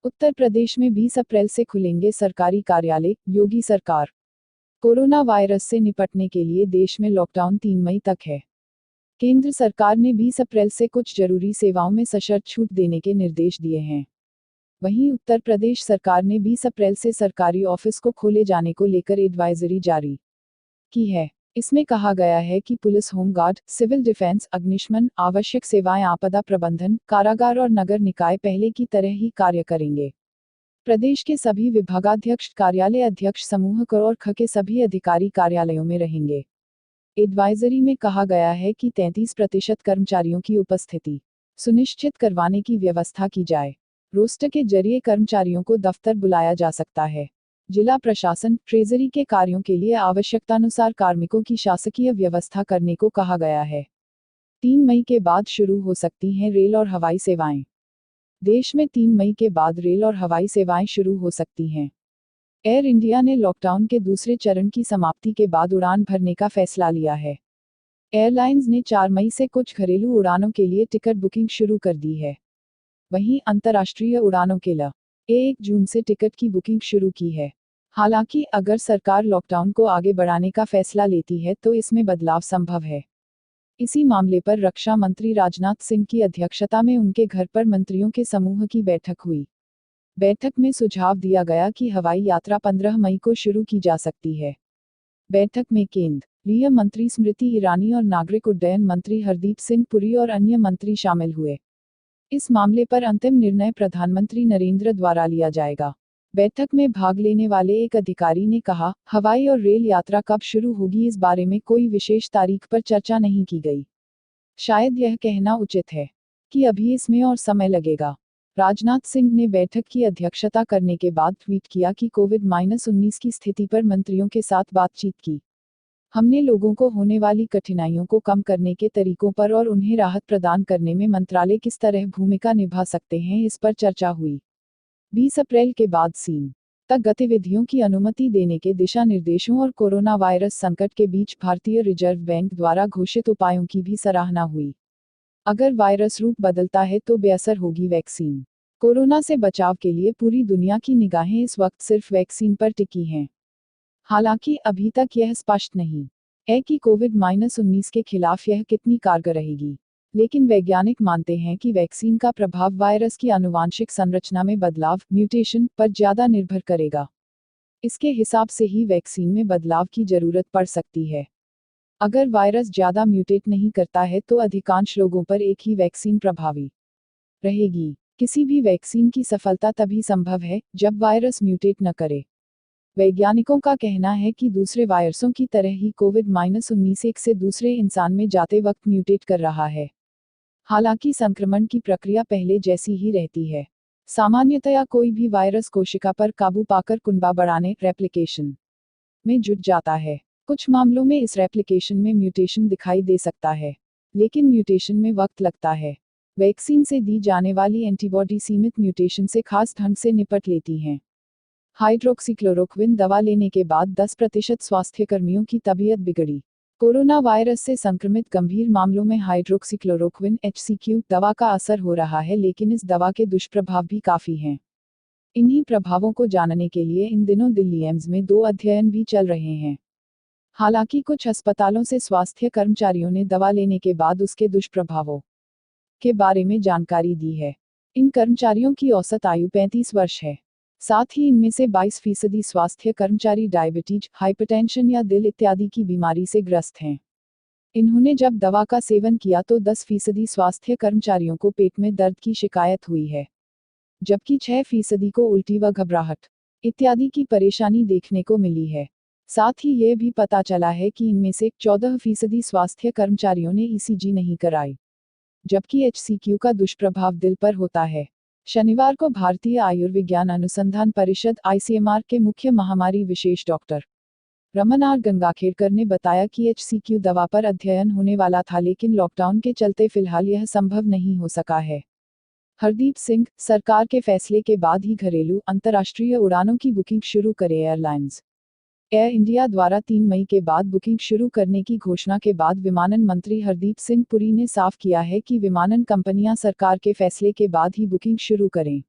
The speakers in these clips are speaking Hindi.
उत्तर प्रदेश में 20 अप्रैल से खुलेंगे सरकारी कार्यालय, योगी सरकार। कोरोना वायरस से निपटने के लिए देश में लॉकडाउन 3 मई तक है। केंद्र सरकार ने 20 अप्रैल से कुछ जरूरी सेवाओं में सशर्त छूट देने के निर्देश दिए हैं। वहीं उत्तर प्रदेश सरकार ने 20 अप्रैल से सरकारी ऑफिस को खोले जाने को लेकर एडवाइजरी जारी की है। इसमें कहा गया है कि पुलिस, होमगार्ड, सिविल डिफेंस, अग्निशमन, आवश्यक सेवाएं, आपदा प्रबंधन, कारागार और नगर निकाय पहले की तरह ही कार्य करेंगे। प्रदेश के सभी विभागाध्यक्ष, कार्यालय अध्यक्ष, समूह क और ख के सभी अधिकारी कार्यालयों में रहेंगे। एडवाइजरी में कहा गया है कि 33% कर्मचारियों की उपस्थिति सुनिश्चित करवाने की व्यवस्था की जाए। रोस्टर के जरिए कर्मचारियों को दफ्तर बुलाया जा सकता है। जिला प्रशासन, ट्रेजरी के कार्यों के लिए आवश्यकतानुसार कार्मिकों की शासकीय व्यवस्था करने को कहा गया है। 3 मई के बाद शुरू हो सकती हैं रेल और हवाई सेवाएं। देश में 3 मई के बाद रेल और हवाई सेवाएं शुरू हो सकती हैं। एयर इंडिया ने लॉकडाउन के दूसरे चरण की समाप्ति के बाद उड़ान भरने का फैसला लिया है। एयरलाइंस ने 4 मई से कुछ घरेलू उड़ानों के लिए टिकट बुकिंग शुरू कर दी है। वहीं अंतर्राष्ट्रीय उड़ानों के लिए 1 जून से टिकट की बुकिंग शुरू की है। हालांकि अगर सरकार लॉकडाउन को आगे बढ़ाने का फैसला लेती है तो इसमें बदलाव संभव है। इसी मामले पर रक्षा मंत्री राजनाथ सिंह की अध्यक्षता में उनके घर पर मंत्रियों के समूह की बैठक हुई। बैठक में सुझाव दिया गया कि हवाई यात्रा 15 मई को शुरू की जा सकती है। बैठक में केंद्रीय मंत्री स्मृति ईरानी और नागरिक उड्डयन मंत्री हरदीप सिंह पुरी और अन्य मंत्री शामिल हुए। इस मामले पर अंतिम निर्णय प्रधानमंत्री नरेंद्र द्वारा लिया जाएगा। बैठक में भाग लेने वाले एक अधिकारी ने कहा, हवाई और रेल यात्रा कब शुरू होगी इस बारे में कोई विशेष तारीख पर चर्चा नहीं की गई। शायद यह कहना उचित है कि अभी इसमें और समय लगेगा। राजनाथ सिंह ने बैठक की अध्यक्षता करने के बाद ट्वीट किया कि कोविड-19 की स्थिति पर मंत्रियों के साथ बातचीत की। हमने लोगों को होने वाली कठिनाइयों को कम करने के तरीकों पर और उन्हें राहत प्रदान करने में मंत्रालय किस तरह भूमिका निभा सकते हैं इस पर चर्चा हुई। 20 अप्रैल के बाद सीन तक गतिविधियों की अनुमति देने के दिशा निर्देशों और कोरोना वायरस संकट के बीच भारतीय रिजर्व बैंक द्वारा घोषित उपायों की भी सराहना हुई। अगर वायरस रूप बदलता है तो बेअसर होगी वैक्सीन। कोरोना से बचाव के लिए पूरी दुनिया की निगाहें इस वक्त सिर्फ वैक्सीन पर टिकी हैं। हालांकि अभी तक यह स्पष्ट नहीं है कि कोविड-19 के खिलाफ यह कितनी कारगर रहेगी। लेकिन वैज्ञानिक मानते हैं कि वैक्सीन का प्रभाव वायरस की आनुवांशिक संरचना में बदलाव, म्यूटेशन, पर ज्यादा निर्भर करेगा। इसके हिसाब से ही वैक्सीन में बदलाव की जरूरत पड़ सकती है। अगर वायरस ज्यादा म्यूटेट नहीं करता है तो अधिकांश लोगों पर एक ही वैक्सीन प्रभावी रहेगी। किसी भी वैक्सीन की सफलता तभी संभव है जब वायरस म्यूटेट न करे। वैज्ञानिकों का कहना है कि दूसरे वायरसों की तरह ही कोविड-19 एक से दूसरे इंसान में जाते वक्त म्यूटेट कर रहा है। हालांकि संक्रमण की प्रक्रिया पहले जैसी ही रहती है। सामान्यतया कोई भी वायरस कोशिका पर काबू पाकर कुनबा बढ़ाने, रेप्लिकेशन में जुट जाता है। कुछ मामलों में इस रेप्लिकेशन में म्यूटेशन दिखाई दे सकता है, लेकिन म्यूटेशन में वक्त लगता है। वैक्सीन से दी जाने वाली एंटीबॉडी सीमित म्यूटेशन से खास ढंग से निपट लेती हैं। हाइड्रोक्सीक्लोरोक्विन दवा लेने के बाद 10% स्वास्थ्यकर्मियों की तबीयत बिगड़ी। कोरोना वायरस से संक्रमित गंभीर मामलों में हाइड्रोक्सीक्लोरोक्विन HCQ दवा का असर हो रहा है, लेकिन इस दवा के दुष्प्रभाव भी काफी हैं। इन्हीं प्रभावों को जानने के लिए इन दिनों दिल्ली एम्स में 2 अध्ययन भी चल रहे हैं। हालांकि कुछ अस्पतालों से स्वास्थ्य कर्मचारियों ने दवा लेने के बाद उसके दुष्प्रभावों के बारे में जानकारी दी है। इन कर्मचारियों की औसत आयु 35 वर्ष है। साथ ही इनमें से 22% स्वास्थ्य कर्मचारी डायबिटीज, हाइपरटेंशन या दिल इत्यादि की बीमारी से ग्रस्त हैं। इन्होंने जब दवा का सेवन किया तो 10% स्वास्थ्य कर्मचारियों को पेट में दर्द की शिकायत हुई है, जबकि 6% को उल्टी व घबराहट इत्यादि की परेशानी देखने को मिली है। साथ ही यह भी पता चला है कि इनमें से 14% स्वास्थ्य कर्मचारियों ने ECG नहीं कराई, जबकि HCQ का दुष्प्रभाव दिल पर होता है। शनिवार को भारतीय आयुर्विज्ञान अनुसंधान परिषद ICMR के मुख्य महामारी विशेष डॉक्टर रमन आर गंगाखेड़कर ने बताया कि HCQ दवा पर अध्ययन होने वाला था, लेकिन लॉकडाउन के चलते फिलहाल यह संभव नहीं हो सका है। हरदीप सिंह, सरकार के फैसले के बाद ही घरेलू, अंतर्राष्ट्रीय उड़ानों की बुकिंग शुरू करे एयरलाइंस। एयर इंडिया द्वारा 3 मई के बाद बुकिंग शुरू करने की घोषणा के बाद विमानन मंत्री हरदीप सिंह पुरी ने साफ किया है कि विमानन कंपनियां सरकार के फैसले के बाद ही बुकिंग शुरू करें।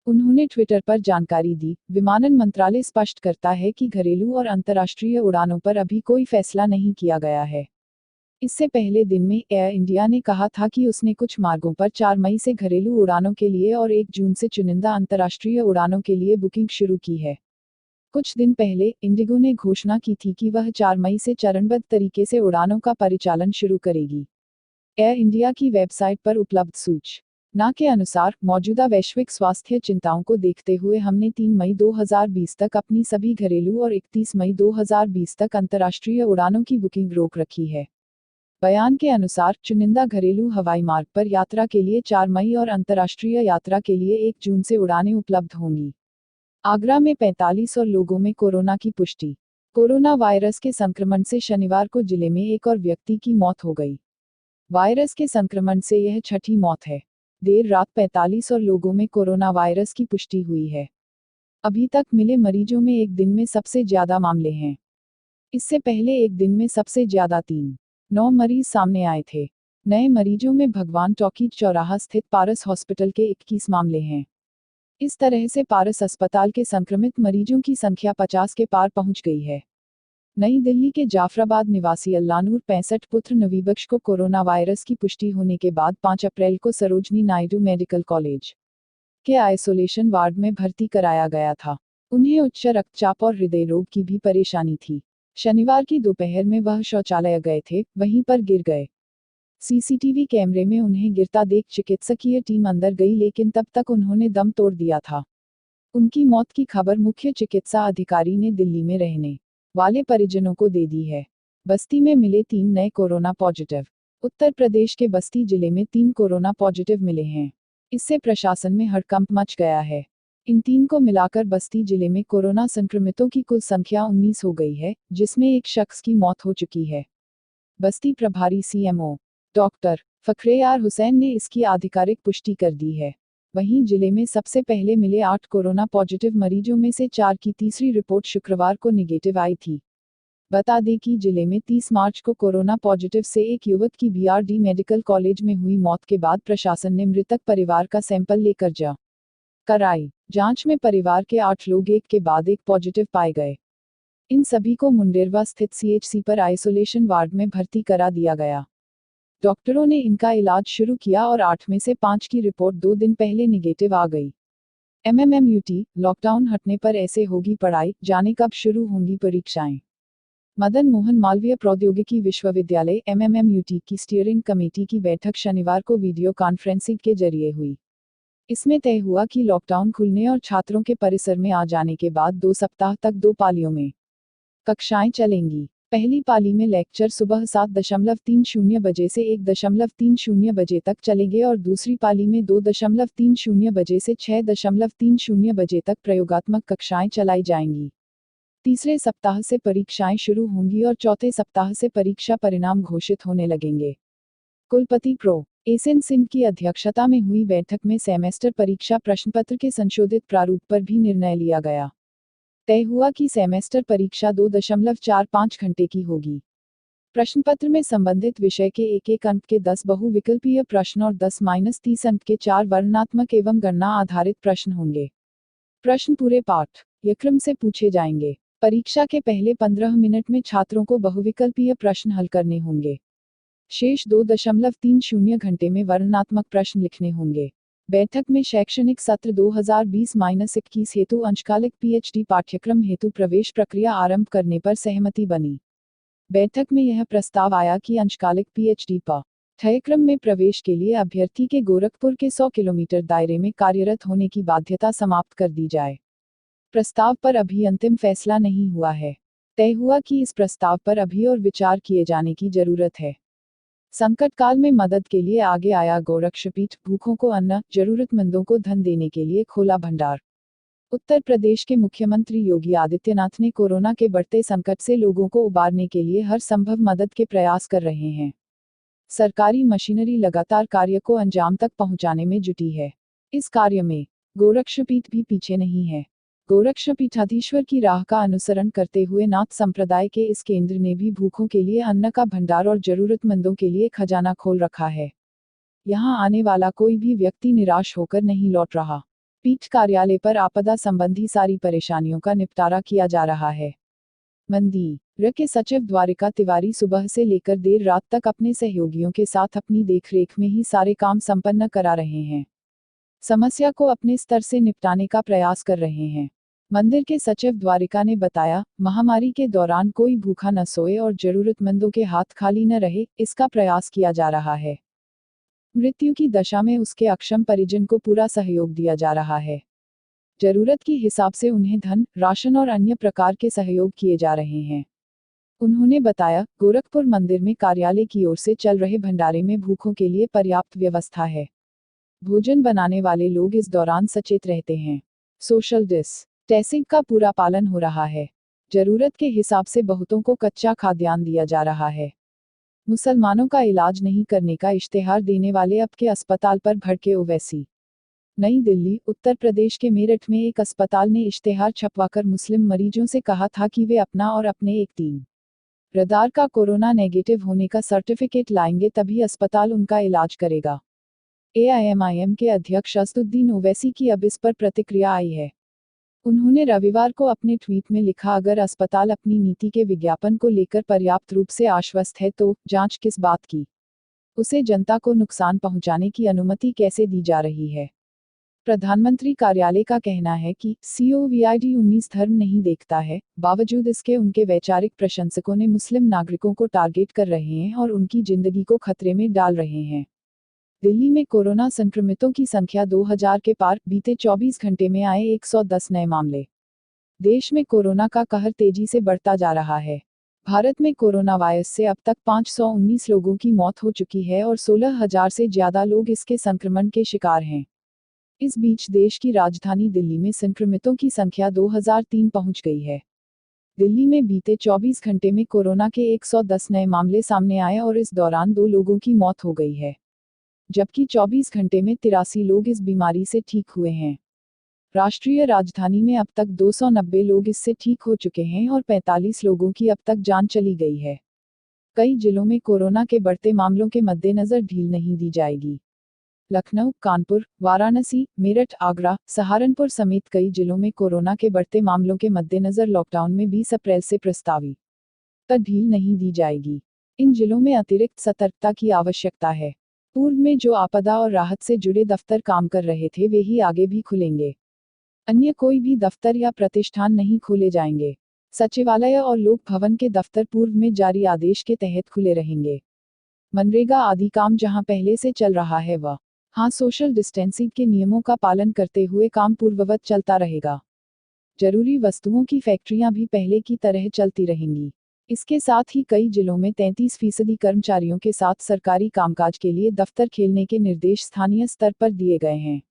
उन्होंने ट्विटर पर जानकारी दी, विमानन मंत्रालय स्पष्ट करता है कि घरेलू और अंतर्राष्ट्रीय उड़ानों पर अभी कोई फैसला नहीं किया गया है। इससे पहले दिन में एयर इंडिया ने कहा था कि उसने कुछ मार्गों पर 4 मई से घरेलू उड़ानों के लिए और 1 जून से चुनिंदा अंतर्राष्ट्रीय उड़ानों के लिए बुकिंग शुरू की है। कुछ दिन पहले इंडिगो ने घोषणा की थी कि वह 4 मई से चरणबद्ध तरीके से उड़ानों का परिचालन शुरू करेगी। एयर इंडिया की वेबसाइट पर उपलब्ध सूचना के अनुसार, मौजूदा वैश्विक स्वास्थ्य चिंताओं को देखते हुए हमने 3 मई 2020 तक अपनी सभी घरेलू और 31 मई 2020 तक अंतर्राष्ट्रीय उड़ानों की बुकिंग रोक रखी है। बयान के अनुसार, चुनिंदा घरेलू हवाई मार्ग पर यात्रा के लिए 4 मई और अंतर्राष्ट्रीय यात्रा के लिए 1 जून से उड़ानें उपलब्ध होंगी। आगरा में 45 और लोगों में कोरोना की पुष्टि। कोरोना वायरस के संक्रमण से शनिवार को जिले में एक और व्यक्ति की मौत हो गई। वायरस के संक्रमण से यह छठी मौत है। देर रात 45 और लोगों में कोरोना वायरस की पुष्टि हुई है। अभी तक मिले मरीजों में एक दिन में सबसे ज्यादा मामले हैं। इससे पहले एक दिन में सबसे ज्यादा 9 मरीज सामने आए थे। नए मरीजों में भगवान टॉकीज चौराहा स्थित पारस हॉस्पिटल के 21 मामले हैं। इस तरह से पारस अस्पताल के संक्रमित मरीजों की संख्या 50 के पार पहुंच गई है। नई दिल्ली के जाफराबाद निवासी अल्लानूर 65 पुत्र नवीबख्श को कोरोना वायरस की पुष्टि होने के बाद 5 अप्रैल को सरोजनी नायडू मेडिकल कॉलेज के आइसोलेशन वार्ड में भर्ती कराया गया था। उन्हें उच्च रक्तचाप और हृदय रोग की भी परेशानी थी। शनिवार की दोपहर में वह शौचालय गए थे, वहीं पर गिर गए। सीसीटीवी कैमरे में उन्हें गिरता देख चिकित्सकीय टीम अंदर गई, लेकिन तब तक उन्होंने दम तोड़ दिया था। उनकी मौत की खबर मुख्य चिकित्सा अधिकारी ने दिल्ली में रहने वाले परिजनों को दे दी है। बस्ती में मिले 3 नए कोरोना पॉजिटिव। उत्तर प्रदेश के बस्ती जिले में 3 कोरोना पॉजिटिव मिले हैं। इससे प्रशासन में हड़कंप मच गया है। इन 3 को मिलाकर बस्ती जिले में कोरोना संक्रमितों की कुल संख्या 19 हो गई है, जिसमें एक शख्स की मौत हो चुकी है। बस्ती प्रभारी सीएमओ डॉक्टर फखरेयार हुसैन ने इसकी आधिकारिक पुष्टि कर दी है। वहीं जिले में सबसे पहले मिले 8 कोरोना पॉजिटिव मरीजों में से 4 की तीसरी रिपोर्ट शुक्रवार को निगेटिव आई थी। बता दें कि जिले में 30 मार्च को कोरोना पॉजिटिव से एक युवक की बीआरडी मेडिकल कॉलेज में हुई मौत के बाद प्रशासन ने मृतक परिवार का सैंपल लेकर कराई जांच में परिवार के 8 लोग एक के बाद एक पॉजिटिव पाए गए। इन सभी को मुंडेरवा स्थित सीएचसी पर आइसोलेशन वार्ड में भर्ती करा दिया गया। डॉक्टरों ने इनका इलाज शुरू किया और 8 में से 5 की रिपोर्ट 2 दिन पहले निगेटिव आ गई। एमएमएमयूटी, लॉकडाउन हटने पर ऐसे होगी पढ़ाई, जाने कब शुरू होंगी परीक्षाएं। मदन मोहन मालवीय प्रौद्योगिकी विश्वविद्यालय एमएमएमयूटी की स्टीयरिंग कमेटी की बैठक शनिवार को वीडियो कॉन्फ्रेंसिंग के जरिए हुई। इसमें तय हुआ कि लॉकडाउन खुलने और छात्रों के परिसर में आ जाने के बाद 2 सप्ताह तक 2 पालियों में कक्षाएं चलेंगी। पहली पाली में लेक्चर सुबह 7:30 बजे से 1:30 बजे तक चलेंगे और दूसरी पाली में 2:30 बजे से 6:30 बजे तक प्रयोगात्मक कक्षाएं चलाई जाएंगी। तीसरे सप्ताह से परीक्षाएं शुरू होंगी और चौथे सप्ताह से परीक्षा परिणाम घोषित होने लगेंगे। कुलपति प्रो एसएन सिंह की अध्यक्षता में हुई बैठक में सेमेस्टर परीक्षा प्रश्नपत्र के संशोधित प्रारूप पर भी निर्णय लिया गया। तय हुआ कि सेमेस्टर परीक्षा 2.45 घंटे की होगी। प्रश्नपत्र में संबंधित विषय के एक अंक के 10 बहुविकल्पीय प्रश्न और 10-30 अंक के 4 वर्णनात्मक एवं गणना आधारित प्रश्न होंगे। प्रश्न पूरे पाठ्यक्रम से पूछे जाएंगे। परीक्षा के पहले 15 मिनट में छात्रों को बहुविकल्पीय प्रश्न हल करने होंगे। शेष 2.30 घंटे में वर्णनात्मक प्रश्न लिखने होंगे। बैठक में शैक्षणिक सत्र 2020-21 हेतु अंशकालिक पीएचडी पाठ्यक्रम हेतु प्रवेश प्रक्रिया आरंभ करने पर सहमति बनी। बैठक में यह प्रस्ताव आया कि अंशकालिक पीएचडी पाठ्यक्रम में प्रवेश के लिए अभ्यर्थी के गोरखपुर के 100 किलोमीटर दायरे में कार्यरत होने की बाध्यता समाप्त कर दी जाए। प्रस्ताव पर अभी अंतिम फैसला नहीं हुआ है। तय हुआ कि इस प्रस्ताव पर अभी और विचार किए जाने की जरूरत है। संकट काल में मदद के लिए आगे आया गोरक्षपीठ, भूखों को अन्न, जरूरतमंदों को धन देने के लिए खोला भंडार। उत्तर प्रदेश के मुख्यमंत्री योगी आदित्यनाथ ने कोरोना के बढ़ते संकट से लोगों को उबारने के लिए हर संभव मदद के प्रयास कर रहे हैं। सरकारी मशीनरी लगातार कार्य को अंजाम तक पहुंचाने में जुटी है। इस कार्य में गोरक्षपीठ भी पीछे नहीं है। गोरक्षपीठाधीश्वर की राह का अनुसरण करते हुए नाथ संप्रदाय के इस केंद्र ने भी भूखों के लिए अन्न का भंडार और जरूरतमंदों के लिए खजाना खोल रखा है। यहाँ आने वाला कोई भी व्यक्ति निराश होकर नहीं लौट रहा। पीठ कार्यालय पर आपदा संबंधी सारी परेशानियों का निपटारा किया जा रहा है। मंदिर के सचिव द्वारिका तिवारी सुबह से लेकर देर रात तक अपने सहयोगियों के साथ अपनी देखरेख में ही सारे काम संपन्न करा रहे हैं। समस्या को अपने स्तर से निपटाने का प्रयास कर रहे हैं। मंदिर के सचिव द्वारिका ने बताया, महामारी के दौरान कोई भूखा न सोए और जरूरतमंदों के हाथ खाली न रहे, इसका प्रयास किया जा रहा है। मृत्यु की दशा में उसके अक्षम परिजन को पूरा सहयोग दिया जा रहा है। जरूरत के हिसाब से उन्हें धन, राशन और अन्य प्रकार के सहयोग किए जा रहे हैं। उन्होंने बताया, गोरखपुर मंदिर में कार्यालय की ओर से चल रहे भंडारे में भूखों के लिए पर्याप्त व्यवस्था है। भोजन बनाने वाले लोग इस दौरान सचेत रहते हैं। सोशल डिस्टेंसिंग का पूरा पालन हो रहा है। जरूरत के हिसाब से बहुतों को कच्चा खाद्यान्न दिया जा रहा है। मुसलमानों का इलाज नहीं करने का इश्तेहार देने वाले अब के अस्पताल पर भड़के ओवैसी। नई दिल्ली, उत्तर प्रदेश के मेरठ में एक अस्पताल ने इश्तेहार छपवाकर मुस्लिम मरीजों से कहा था कि वे अपना और अपने एक तीन रदार का कोरोना नेगेटिव होने का सर्टिफिकेट लाएंगे तभी अस्पताल उनका इलाज करेगा। एआईएमआईएम के अध्यक्ष असदुद्दीन ओवैसी की अब इस पर प्रतिक्रिया आई है। उन्होंने रविवार को अपने ट्वीट में लिखा, अगर अस्पताल अपनी नीति के विज्ञापन को लेकर पर्याप्त रूप से आश्वस्त है तो जांच किस बात की? उसे जनता को नुकसान पहुंचाने की अनुमति कैसे दी जा रही है? प्रधानमंत्री कार्यालय का कहना है कि COVID-19 धर्म नहीं देखता है, बावजूद इसके उनके वैचारिक प्रशंसकों ने मुस्लिम नागरिकों को टारगेट कर रहे हैं और उनकी जिंदगी को खतरे में डाल रहे हैं। दिल्ली में कोरोना संक्रमितों की संख्या 2000 के पार, बीते 24 घंटे में आए 110 नए मामले। देश में कोरोना का कहर तेजी से बढ़ता जा रहा है। भारत में कोरोना वायरस से अब तक 519 लोगों की मौत हो चुकी है और 16,000 से ज्यादा लोग इसके संक्रमण के शिकार हैं। इस बीच देश की राजधानी दिल्ली में संक्रमितों की संख्या 2003 पहुंच गई है। दिल्ली में बीते 24 घंटे में कोरोना के 110 नए मामले सामने आए और इस दौरान 2 लोगों की मौत हो गई है, जबकि 24 घंटे में 83 लोग इस बीमारी से ठीक हुए हैं। राष्ट्रीय राजधानी में अब तक 290 लोग इससे ठीक हो चुके हैं और 45 लोगों की अब तक जान चली गई है। कई जिलों में कोरोना के बढ़ते मामलों के मद्देनजर ढील नहीं दी जाएगी। लखनऊ, कानपुर, वाराणसी, मेरठ, आगरा, सहारनपुर समेत कई जिलों में कोरोना के बढ़ते मामलों के मद्देनजर लॉकडाउन में 20 अप्रैल से प्रस्तावित ढील नहीं दी जाएगी। इन जिलों में अतिरिक्त सतर्कता की आवश्यकता है। पूर्व में जो आपदा और राहत से जुड़े दफ्तर काम कर रहे थे वे ही आगे भी खुलेंगे। अन्य कोई भी दफ्तर या प्रतिष्ठान नहीं खोले जाएंगे। सचिवालय और लोक भवन के दफ्तर पूर्व में जारी आदेश के तहत खुले रहेंगे। मनरेगा आदि काम जहां पहले से चल रहा है वहां सोशल डिस्टेंसिंग के नियमों का पालन करते हुए काम पूर्ववत चलता रहेगा। जरूरी वस्तुओं की फैक्ट्रियां भी पहले की तरह चलती रहेंगी। इसके साथ ही कई जिलों में 33% कर्मचारियों के साथ सरकारी कामकाज के लिए दफ्तर खेलने के निर्देश स्थानीय स्तर पर दिए गए हैं।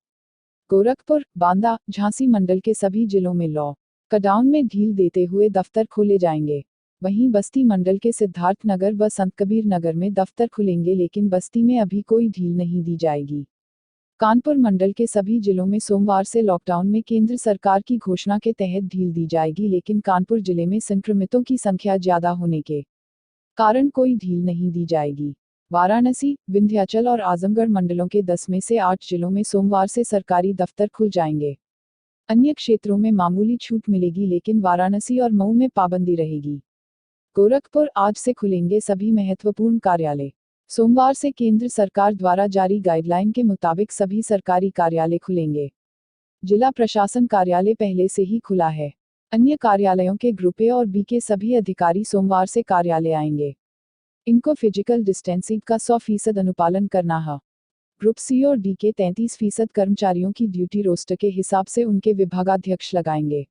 गोरखपुर, बांदा, झांसी मंडल के सभी जिलों में लॉकडाउन में ढील देते हुए दफ्तर खोले जाएंगे। वहीं बस्ती मंडल के सिद्धार्थनगर व संतकबीर नगर में दफ्तर खुलेंगे, लेकिन बस्ती में अभी कोई ढील नहीं दी जाएगी। कानपुर मंडल के सभी जिलों में सोमवार से लॉकडाउन में केंद्र सरकार की घोषणा के तहत ढील दी जाएगी, लेकिन कानपुर जिले में संक्रमितों की संख्या ज्यादा होने के कारण कोई ढील नहीं दी जाएगी। वाराणसी, विंध्याचल और आजमगढ़ मंडलों के 10 में से 8 जिलों में सोमवार से सरकारी दफ्तर खुल जाएंगे। अन्य क्षेत्रों में मामूली छूट मिलेगी, लेकिन वाराणसी और मऊ में पाबंदी रहेगी। गोरखपुर, आज से खुलेंगे सभी महत्वपूर्ण कार्यालय। सोमवार से केंद्र सरकार द्वारा जारी गाइडलाइन के मुताबिक सभी सरकारी कार्यालय खुलेंगे। जिला प्रशासन कार्यालय पहले से ही खुला है। अन्य कार्यालयों के ग्रुप ए और बी के सभी अधिकारी सोमवार से कार्यालय आएंगे। इनको फिजिकल डिस्टेंसिंग का 100% अनुपालन करना है। ग्रुप सी और डी के 33% कर्मचारियों की ड्यूटी रोस्टर के हिसाब से उनके विभागाध्यक्ष लगाएंगे।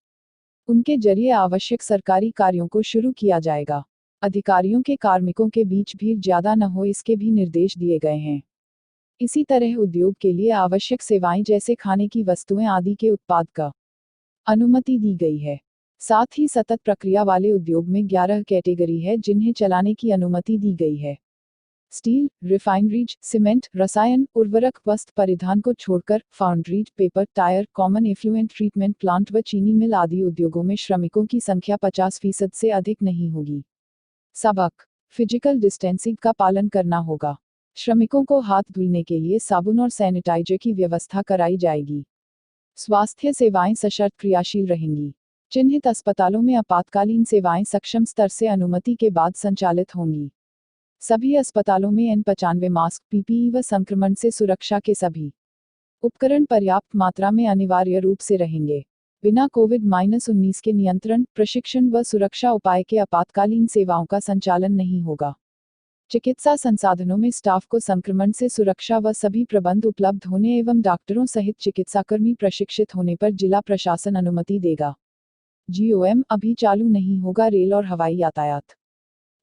उनके जरिए आवश्यक सरकारी कार्यों को शुरू किया जाएगा। अधिकारियों के कार्मिकों के बीच भीड़ ज्यादा न हो, इसके भी निर्देश दिए गए हैं। इसी तरह उद्योग के लिए आवश्यक सेवाएं जैसे खाने की वस्तुएं आदि के उत्पाद का अनुमति दी गई है। साथ ही सतत प्रक्रिया वाले उद्योग में 11 कैटेगरी है जिन्हें चलाने की अनुमति दी गई है। स्टील, रिफाइनरीज, सीमेंट, रसायन, उर्वरक, वस्त्र परिधान को छोड़कर foundries, paper, tyre, common effluent treatment plant व चीनी मिल आदि उद्योगों में श्रमिकों की संख्या 50% से अधिक नहीं होगी। सबक, फिजिकल डिस्टेंसिंग का पालन करना होगा। श्रमिकों को हाथ धुलने के लिए साबुन और सैनिटाइजर की व्यवस्था कराई जाएगी। स्वास्थ्य सेवाएं सशर्त क्रियाशील रहेंगी। चिन्हित अस्पतालों में आपातकालीन सेवाएं सक्षम स्तर से अनुमति के बाद संचालित होंगी। सभी अस्पतालों में N95 मास्क, पीपीई व संक्रमण से सुरक्षा के सभी उपकरण पर्याप्त मात्रा में अनिवार्य रूप से रहेंगे। बिना कोविड-19 के नियंत्रण, प्रशिक्षण व सुरक्षा उपाय के आपातकालीन सेवाओं का संचालन नहीं होगा। चिकित्सा संसाधनों में स्टाफ को संक्रमण से सुरक्षा व सभी प्रबंध उपलब्ध होने एवं डॉक्टरों सहित चिकित्साकर्मी प्रशिक्षित होने पर जिला प्रशासन अनुमति देगा। जीओएम अभी चालू नहीं होगा रेल और हवाई यातायात।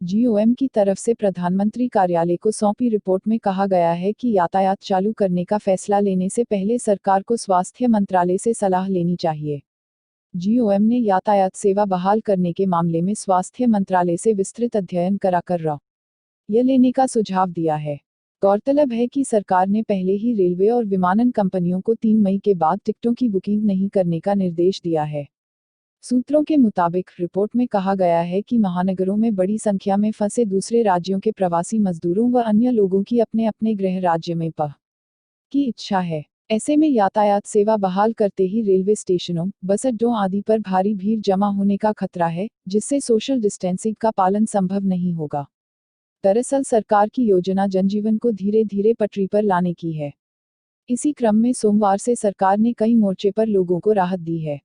जीओएम की तरफ से प्रधानमंत्री कार्यालय को सौंपी रिपोर्ट में कहा गया है कि यातायात चालू करने का फैसला लेने से पहले सरकार को स्वास्थ्य मंत्रालय से सलाह लेनी चाहिए। जीओएम ने यातायात सेवा बहाल करने के मामले में स्वास्थ्य मंत्रालय से विस्तृत अध्ययन कराकर यह लेने का सुझाव दिया है। गौरतलब है कि सरकार ने पहले ही रेलवे और विमानन कंपनियों को 3 मई के बाद टिकटों की बुकिंग नहीं करने का निर्देश दिया है। सूत्रों के मुताबिक रिपोर्ट में कहा गया है कि महानगरों में बड़ी संख्या में फंसे दूसरे राज्यों के प्रवासी मजदूरों व अन्य लोगों की अपने अपने गृह राज्य में की इच्छा है। ऐसे में यातायात सेवा बहाल करते ही रेलवे स्टेशनों, बस अड्डों आदि पर भारी भीड़ जमा होने का खतरा है, जिससे सोशल डिस्टेंसिंग का पालन संभव नहीं होगा। दरअसल सरकार की योजना जनजीवन को धीरे धीरे पटरी पर लाने की है। इसी क्रम में सोमवार से सरकार ने कई मोर्चे पर लोगों को राहत दी है।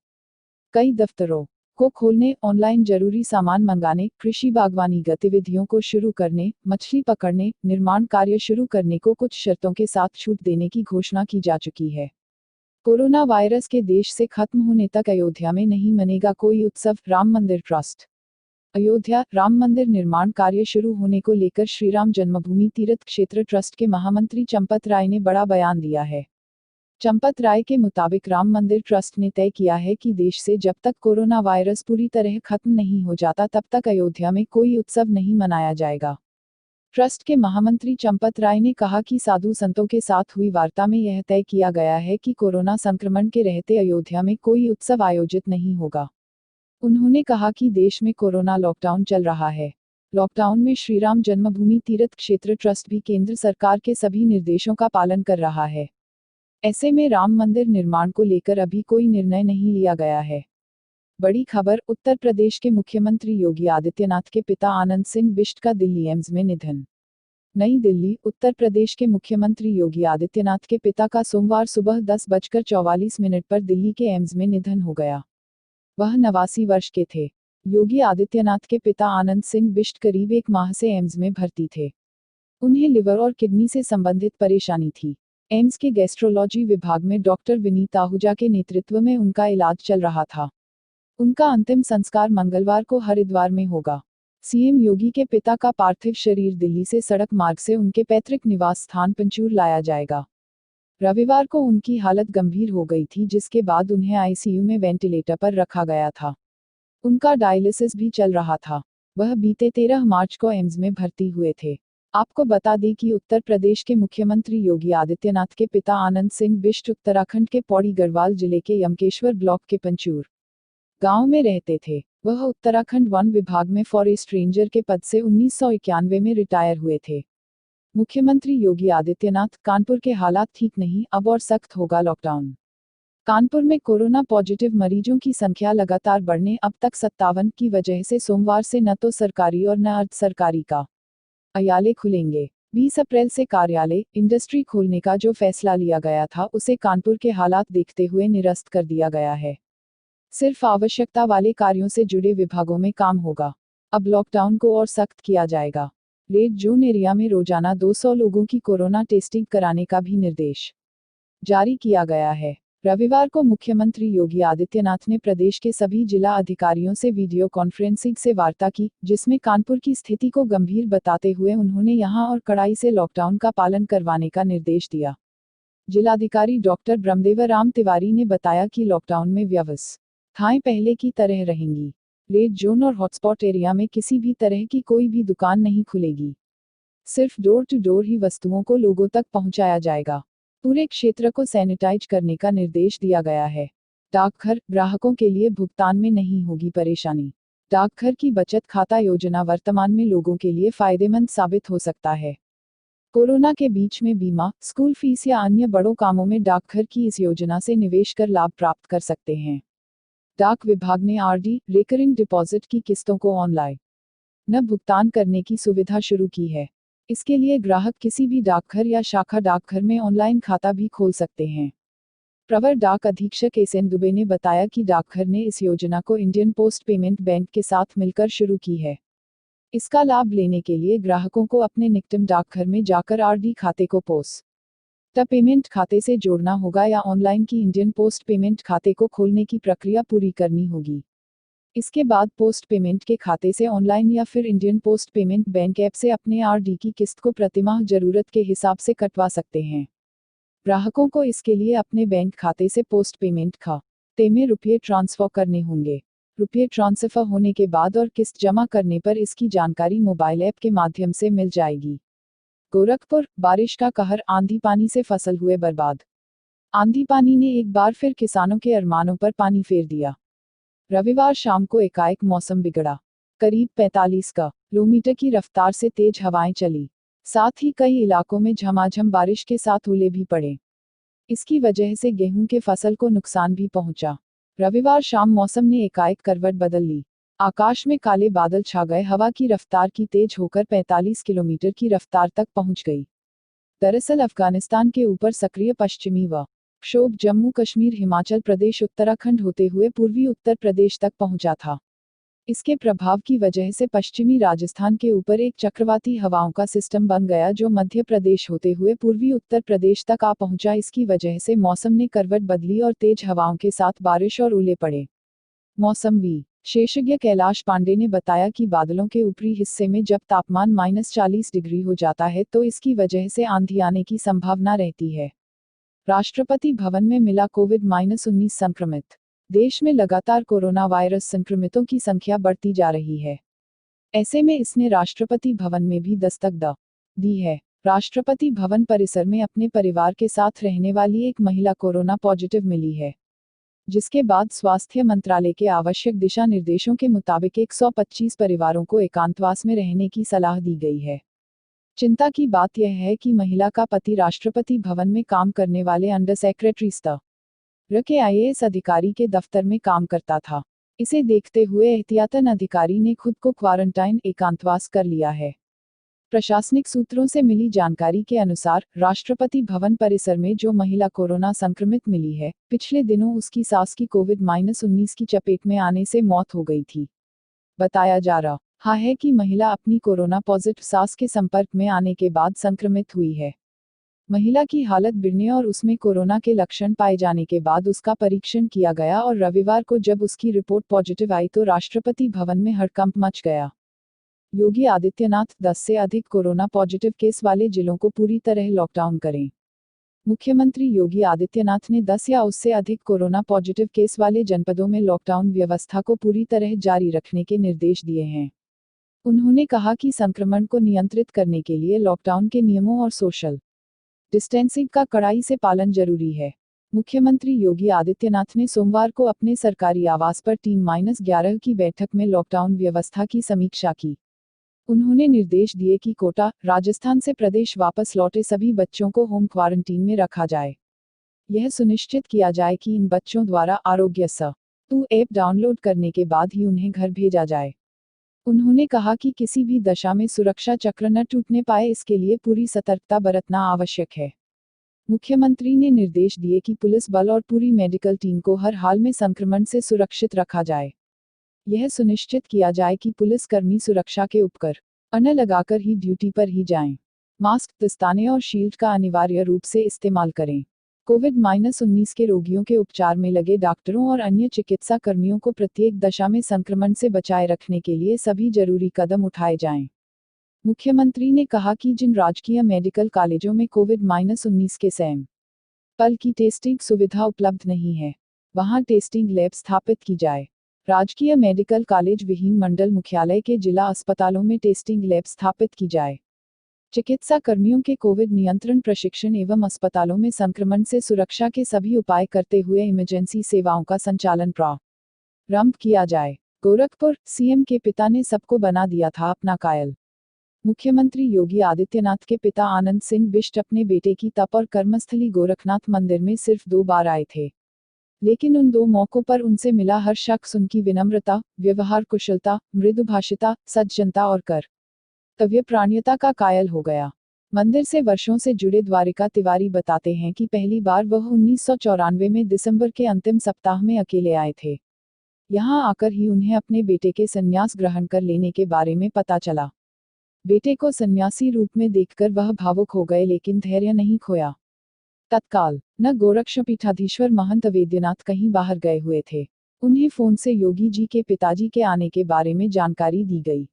कई दफ्तरों को खोलने, ऑनलाइन जरूरी सामान मंगाने, कृषि बागवानी गतिविधियों को शुरू करने, मछली पकड़ने, निर्माण कार्य शुरू करने को कुछ शर्तों के साथ छूट देने की घोषणा की जा चुकी है। कोरोना वायरस के देश से खत्म होने तक अयोध्या में नहीं मनेगा कोई उत्सव, राम मंदिर ट्रस्ट। अयोध्या राम मंदिर निर्माण कार्य शुरू होने को लेकर श्रीराम जन्मभूमि तीर्थ क्षेत्र ट्रस्ट के महामंत्री चंपत राय ने बड़ा बयान दिया है। चंपत राय के मुताबिक राम मंदिर ट्रस्ट ने तय किया है कि देश से जब तक कोरोना वायरस पूरी तरह खत्म नहीं हो जाता तब तक अयोध्या में कोई उत्सव नहीं मनाया जाएगा। ट्रस्ट के महामंत्री चंपत राय ने कहा कि साधु संतों के साथ हुई वार्ता में यह तय किया गया है कि कोरोना संक्रमण के रहते अयोध्या में कोई उत्सव आयोजित नहीं होगा। उन्होंने कहा कि देश में कोरोना लॉकडाउन चल रहा है। लॉकडाउन में श्रीराम जन्मभूमि तीर्थ क्षेत्र ट्रस्ट भी केंद्र सरकार के सभी निर्देशों का पालन कर रहा है। ऐसे में राम मंदिर निर्माण को लेकर अभी कोई निर्णय नहीं लिया गया है। बड़ी खबर, उत्तर प्रदेश के मुख्यमंत्री योगी आदित्यनाथ के पिता आनंद सिंह बिष्ट का दिल्ली एम्स में निधन। नई दिल्ली, उत्तर प्रदेश के मुख्यमंत्री योगी आदित्यनाथ के पिता का सोमवार सुबह 10:44 पर दिल्ली के एम्स में निधन हो गया। वह 89 वर्ष के थे। योगी आदित्यनाथ के पिता आनंद सिंह बिष्ट करीब 1 माह से एम्स में भर्ती थे। उन्हें लिवर और किडनी से संबंधित परेशानी थी। एम्स के गैस्ट्रोलॉजी विभाग में डॉक्टर विनीत आहूजा के नेतृत्व में उनका इलाज चल रहा था। उनका अंतिम संस्कार मंगलवार को हरिद्वार में होगा। सीएम योगी के पिता का पार्थिव शरीर दिल्ली से सड़क मार्ग से उनके पैतृक निवास स्थान पंचूर लाया जाएगा। रविवार को उनकी हालत गंभीर हो गई थी, जिसके बाद उन्हें आईसीयू में वेंटिलेटर पर रखा गया था। उनका डायलिसिस भी चल रहा था। वह बीते 13 मार्च को एम्स में भर्ती हुए थे। आपको बता दें कि उत्तर प्रदेश के मुख्यमंत्री योगी आदित्यनाथ के पिता आनंद सिंह बिष्ट उत्तराखंड के पौड़ी गढ़वाल जिले के यमकेश्वर ब्लॉक के पंचूर गांव में रहते थे। वह उत्तराखंड वन विभाग में फॉरेस्ट रेंजर के पद से 1991 में रिटायर हुए थे। मुख्यमंत्री योगी आदित्यनाथ, कानपुर के हालात ठीक नहीं, अब और सख्त होगा लॉकडाउन। कानपुर में कोरोना पॉजिटिव मरीजों की संख्या लगातार बढ़ने, अब तक 57 की वजह से सोमवार से न तो सरकारी और न अर्ध सरकारी कार्यालय खुलेंगे। 20 अप्रैल से कार्यालय, इंडस्ट्री खोलने का जो फैसला लिया गया था उसे कानपुर के हालात देखते हुए निरस्त कर दिया गया है। सिर्फ आवश्यकता वाले कार्यों से जुड़े विभागों में काम होगा। अब लॉकडाउन को और सख्त किया जाएगा। रेड जोन एरिया में रोजाना 200 लोगों की कोरोना टेस्टिंग कराने का भी निर्देश जारी किया गया है। रविवार को मुख्यमंत्री योगी आदित्यनाथ ने प्रदेश के सभी जिला अधिकारियों से वीडियो कॉन्फ्रेंसिंग से वार्ता की, जिसमें कानपुर की स्थिति को गंभीर बताते हुए उन्होंने यहां और कड़ाई से लॉकडाउन का पालन करवाने का निर्देश दिया। जिलाधिकारी डॉक्टर ब्रह्मदेवर राम तिवारी ने बताया कि लॉकडाउन में व्यवस्थाएं पहले की तरह रहेंगी। रेड जोन और हॉटस्पॉट एरिया में किसी भी तरह की कोई भी दुकान नहीं खुलेगी। सिर्फ डोर टू डोर ही वस्तुओं को लोगों तक पहुंचाया जाएगा। पूरे क्षेत्र को सैनिटाइज करने का निर्देश दिया गया है। डाकघर, ग्राहकों के लिए भुगतान में नहीं होगी परेशानी। डाकघर की बचत खाता योजना वर्तमान में लोगों के लिए फायदेमंद साबित हो सकता है। कोरोना के बीच में बीमा, स्कूल फीस या अन्य बड़ों कामों में डाकघर की इस योजना से निवेश कर लाभ प्राप्त कर सकते हैं। डाक विभाग ने आरडी, रिकरिंग डिपॉजिट की किस्तों को ऑनलाइन न भुगतान करने की सुविधा शुरू की है। इसके लिए ग्राहक किसी भी डाकघर या शाखा डाकघर में ऑनलाइन खाता भी खोल सकते हैं। प्रवर डाक अधीक्षक एसएन दुबे ने बताया कि डाकघर ने इस योजना को इंडियन पोस्ट पेमेंट बैंक के साथ मिलकर शुरू की है। इसका लाभ लेने के लिए ग्राहकों को अपने निकटम डाकघर में जाकर आरडी खाते को पोस्ट पेमेंट खाते से जोड़ना होगा या ऑनलाइन की इंडियन पोस्ट पेमेंट खाते को खोलने की प्रक्रिया पूरी करनी होगी। इसके बाद पोस्ट पेमेंट के खाते से ऑनलाइन या फिर Indian post payment bank app से अपने आरडी की किस्त को प्रतिमाह जरूरत के हिसाब से कटवा सकते हैं। ग्राहकों को इसके लिए अपने बैंक खाते से पोस्ट पेमेंट खाते में रुपये ट्रांसफर करने होंगे। रुपये ट्रांसफर होने के बाद और किस्त जमा करने पर इसकी जानकारी मोबाइल ऐप के माध्यम से मिल जाएगी। गोरखपुर, बारिश का कहर, आंधी पानी से फसल हुए बर्बाद। आंधी पानी ने एक बार फिर किसानों के अरमानों पर पानी फेर दिया। रविवार शाम को एकाएक मौसम बिगड़ा। करीब 45 किलोमीटर की रफ्तार से तेज हवाएं चली। साथ ही कई इलाकों में झमाझम बारिश के साथ ओले भी पड़े। इसकी वजह से गेहूं के फसल को नुकसान भी पहुंचा। रविवार शाम मौसम ने एकाएक करवट बदल ली। आकाश में काले बादल छा गए। हवा की रफ्तार की तेज होकर 45 किलोमीटर की रफ्तार तक पहुंच गई। दरअसल अफगानिस्तान के ऊपर सक्रिय पश्चिमी विक्षोभ जम्मू कश्मीर, हिमाचल प्रदेश, उत्तराखंड होते हुए पूर्वी उत्तर प्रदेश तक पहुंचा था। इसके प्रभाव की वजह से पश्चिमी राजस्थान के ऊपर एक चक्रवाती हवाओं का सिस्टम बन गया जो मध्य प्रदेश होते हुए पूर्वी उत्तर प्रदेश तक आ पहुंचा। इसकी वजह से मौसम ने करवट बदली और तेज हवाओं के साथ बारिश और ओले पड़े। मौसम विशेषज्ञ कैलाश पांडे ने बताया कि बादलों के ऊपरी हिस्से में जब तापमान -40 डिग्री हो जाता है तो इसकी वजह से आंधी आने की संभावना रहती है। राष्ट्रपति भवन में मिला कोविड-19 संक्रमित। देश में लगातार कोरोना वायरस संक्रमितों की संख्या बढ़ती जा रही है। ऐसे में इसने राष्ट्रपति भवन में भी दस्तक दी है। राष्ट्रपति भवन परिसर में अपने परिवार के साथ रहने वाली एक महिला कोरोना पॉजिटिव मिली है, जिसके बाद स्वास्थ्य मंत्रालय के आवश्यक दिशा निर्देशों के मुताबिक 125 परिवारों को एकांतवास में रहने की सलाह दी गई है। चिंता की बात यह है कि महिला का पति राष्ट्रपति भवन में काम करने वाले अंडर सेक्रेटरी स्तर के आईएएस अधिकारी के दफ्तर में काम करता था। इसे देखते हुए एहतियातन अधिकारी ने खुद को क्वारंटाइन एकांतवास कर लिया है। प्रशासनिक सूत्रों से मिली जानकारी के अनुसार राष्ट्रपति भवन परिसर में जो महिला कोरोना संक्रमित मिली है, पिछले दिनों उसकी सास की कोविड-19 की चपेट में आने से मौत हो गई थी। बताया जा रहा है कि महिला अपनी कोरोना पॉजिटिव सास के संपर्क में आने के बाद संक्रमित हुई है। महिला की हालत बिगड़ने और उसमें कोरोना के लक्षण पाए जाने के बाद उसका परीक्षण किया गया और रविवार को जब उसकी रिपोर्ट पॉजिटिव आई तो राष्ट्रपति भवन में हड़कंप मच गया। योगी आदित्यनाथ 10 से अधिक कोरोना पॉजिटिव केस वाले जिलों को पूरी तरह लॉकडाउन करें। मुख्यमंत्री योगी आदित्यनाथ ने 10 या उससे अधिक कोरोना पॉजिटिव केस वाले जनपदों में लॉकडाउन व्यवस्था को पूरी तरह जारी रखने के निर्देश दिए हैं। उन्होंने कहा कि संक्रमण को नियंत्रित करने के लिए लॉकडाउन के नियमों और सोशल डिस्टेंसिंग का कड़ाई से पालन जरूरी है। मुख्यमंत्री योगी आदित्यनाथ ने सोमवार को अपने सरकारी आवास पर टीम-11 की बैठक में लॉकडाउन व्यवस्था की समीक्षा की। उन्होंने निर्देश दिए कि कोटा, राजस्थान से प्रदेश वापस लौटे सभी बच्चों को होम क्वारंटीन में रखा जाए। यह सुनिश्चित किया जाए कि इन बच्चों द्वारा आरोग्य सेतु ऐप डाउनलोड करने के बाद ही उन्हें घर भेजा जाए। उन्होंने कहा कि किसी भी दशा में सुरक्षा चक्र न टूटने पाए, इसके लिए पूरी सतर्कता बरतना आवश्यक है। मुख्यमंत्री ने निर्देश दिए कि पुलिस बल और पूरी मेडिकल टीम को हर हाल में संक्रमण से सुरक्षित रखा जाए। यह सुनिश्चित किया जाए कि पुलिसकर्मी सुरक्षा के उपकरण लगाकर ही ड्यूटी पर ही जाएं। मास्क, दस्ताने और शील्ड का अनिवार्य रूप से इस्तेमाल करें। कोविड-19 के रोगियों के उपचार में लगे डॉक्टरों और अन्य चिकित्सा कर्मियों को प्रत्येक दशा में संक्रमण से बचाए रखने के लिए सभी जरूरी कदम उठाए जाएं। मुख्यमंत्री ने कहा कि जिन राजकीय मेडिकल कॉलेजों में कोविड-19 के सैंपल की टेस्टिंग सुविधा उपलब्ध नहीं है, वहां टेस्टिंग लैब स्थापित की जाए। राजकीय मेडिकल कॉलेज विहीन मंडल मुख्यालय के जिला अस्पतालों में टेस्टिंग लैब स्थापित की जाए। चिकित्सा कर्मियों के कोविड नियंत्रण प्रशिक्षण एवं अस्पतालों में संक्रमण से सुरक्षा के सभी उपाय करते हुए इमरजेंसी सेवाओं का संचालन प्रारंभ किया जाए। गोरखपुर, सीएम के पिता ने सबको बना दिया था अपना कायल। मुख्यमंत्री योगी आदित्यनाथ के पिता आनंद सिंह बिष्ट अपने बेटे की तप और कर्मस्थली गोरखनाथ मंदिर में सिर्फ 2 बार आए थे, लेकिन उन 2 मौकों पर उनसे मिला हर शख्स उनकी विनम्रता, व्यवहार कुशलता, मृदुभाषिता, सज्जनता और कर्तव्य प्राणियता का कायल हो गया। मंदिर से वर्षों से जुड़े द्वारिका तिवारी बताते हैं कि पहली बार वह 1994 में दिसंबर के अंतिम सप्ताह में अकेले आए थे। यहाँ आकर ही उन्हें अपने बेटे के संन्यास ग्रहण कर लेने के बारे में पता चला। बेटे को सन्यासी रूप में देखकर वह भावुक हो गए, लेकिन धैर्य नहीं खोया। तत्काल न गोरक्षपीठाधीश्वर महंत वैद्यनाथ कहीं बाहर गए हुए थे। उन्हें फोन से योगी जी के पिताजी के आने के बारे में जानकारी दी गई।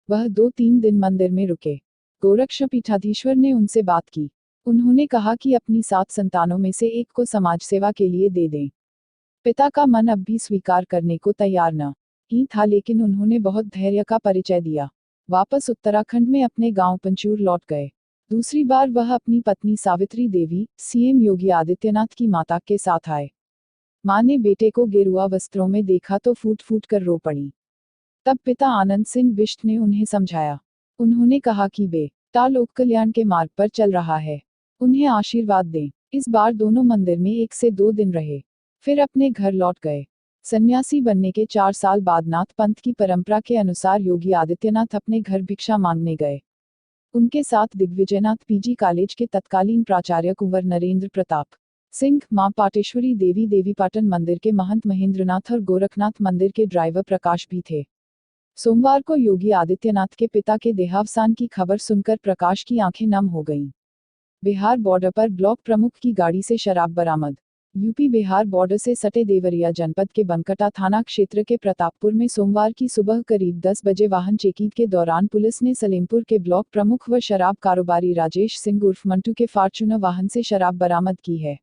वह 2-3 दिन मंदिर में रुके। गोरक्षपीठाधीश्वर ने उनसे बात की। उन्होंने कहा कि अपनी 7 संतानों में से एक को समाज सेवा के लिए दे दें। पिता का मन अब भी स्वीकार करने को तैयार न ही था, लेकिन उन्होंने बहुत धैर्य का परिचय दिया। वापस उत्तराखंड में अपने गांव पंचूर लौट गए। दूसरी बार वह अपनी पत्नी सावित्री देवी, सीएम योगी आदित्यनाथ की माता के साथ आए। मां ने बेटे को गेरुआ वस्त्रों में देखा तो फूट फूट कर रो पड़ी। तब पिता आनंद सिंह बिष्ट ने उन्हें समझाया। उन्होंने कहा कि बेटा लोक कल्याण के मार्ग पर चल रहा है, उन्हें आशीर्वाद दें। इस बार दोनों मंदिर में 1 से 2 दिन रहे, फिर अपने घर लौट गए। सन्यासी बनने के 4 साल बाद नाथ पंथ की परंपरा के अनुसार योगी आदित्यनाथ अपने घर भिक्षा मांगने गए। उनके साथ दिग्विजयनाथ पीजी कॉलेज के तत्कालीन प्राचार्य कुंवर नरेंद्र प्रताप सिंह, मां पाटेश्वरी देवी देवीपाटन मंदिर के महंत महेंद्रनाथ और गोरखनाथ मंदिर के ड्राइवर प्रकाश भी थे। सोमवार को योगी आदित्यनाथ के पिता के देहावसान की खबर सुनकर प्रकाश की आंखें नम हो गईं। बिहार बॉर्डर पर ब्लॉक प्रमुख की गाड़ी से शराब बरामद। यूपी बिहार बॉर्डर से सटे देवरिया जनपद के बनकटा थाना क्षेत्र के प्रतापपुर में सोमवार की सुबह करीब 10 बजे वाहन चेकिंग के दौरान पुलिस ने सलेमपुर के ब्लॉक प्रमुख व शराब कारोबारी राजेश सिंह उर्फ मंटू के फॉर्च्यूनर वाहन से शराब बरामद की है।